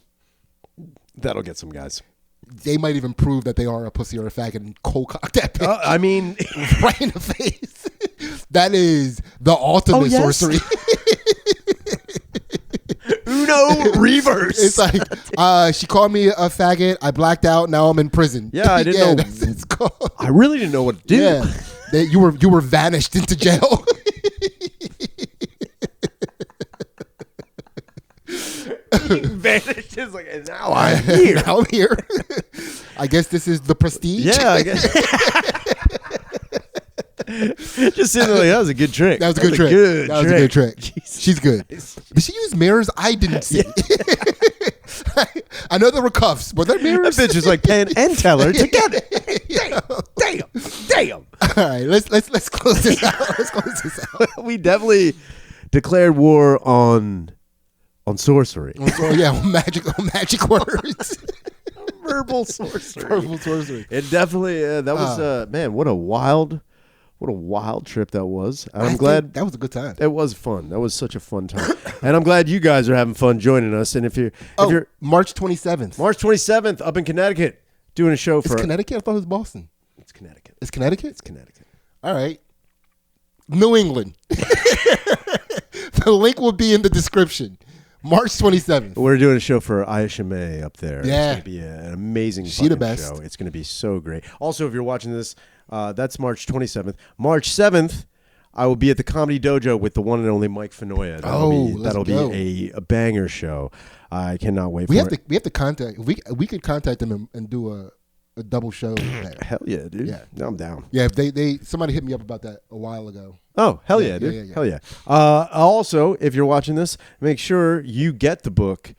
That'll get some guys. They might even prove that they are a pussy or a faggot and cold cock that bitch. I mean, right in the face. That is the ultimate sorcery. Uno reverse. It's like, she called me a faggot. I blacked out. Now I'm in prison. Yeah, I didn't know. That's what it's called. I really didn't know what to do. Yeah, you were vanished into jail. Vanished is like, and now I'm here. Now I'm here. I guess this is the prestige. Yeah, I guess. Just sitting there like, that was a good trick. That was a good trick. That was a good trick. Jesus. She's good. Did she use mirrors? I didn't see. I know there were cuffs. Were there mirrors? That bitch is like Penn and Teller together. Damn. All right, let's close this out. We definitely declared war on sorcery. On magic words. Verbal sorcery. It definitely that was man, what a wild trip that was. And I'm glad that was a good time. It was fun. That was such a fun time. And I'm glad you guys are having fun joining us. And if you're March 27th up in Connecticut, doing a show for Connecticut. I thought it was Boston. It's Connecticut. It's Connecticut? It's Connecticut. All right. New England. The link will be in the description. March 27th. We're doing a show for Aisha May up there. Yeah. It's going to be an amazing She the best. show. It's going to be so great. Also, if you're watching this, that's March 27th. March 7th, I will be at the Comedy Dojo with the one and only Mike Fenoya. That'll be a banger show. I cannot wait for it. We have to contact. We could contact them and do a double show. Hell yeah, dude. Yeah, I'm down. Yeah, if somebody hit me up about that a while ago. Oh, hell yeah, dude. Yeah. Hell yeah. Also, if you're watching this, make sure you get the book,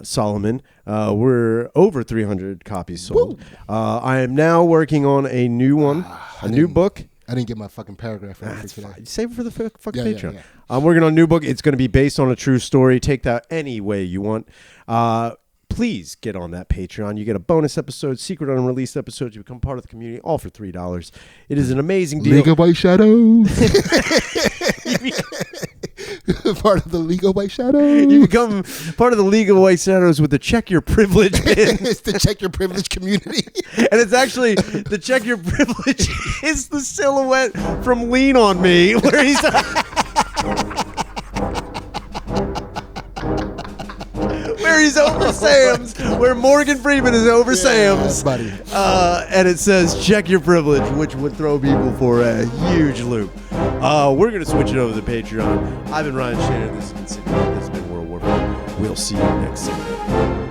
Solomon. We're over 300 copies sold. I am now working on a new one, a new book. I didn't get my fucking paragraph ready for today. Save it for the fucking Patreon. Yeah. I'm working on a new book. It's going to be based on a true story. Take that any way you want. Please get on that Patreon. You get a bonus episode, secret unreleased episodes. You become part of the community, all for $3. It is an amazing deal. League of White Shadows. Part of the League of White Shadows. You become part of the League of White Shadows with the Check Your Privilege pin. It's the Check Your Privilege community. And it's actually the Check Your Privilege is the silhouette from Lean on Me, where he's where he's over Sam's, where Morgan Freeman is over Sam's, buddy. And it says Check Your Privilege, which would throw people for a huge loop. We're gonna switch it over to the Patreon. I've been Ryan Shannon. This has been Sidney. This has been World War IV. We'll see you next Sunday.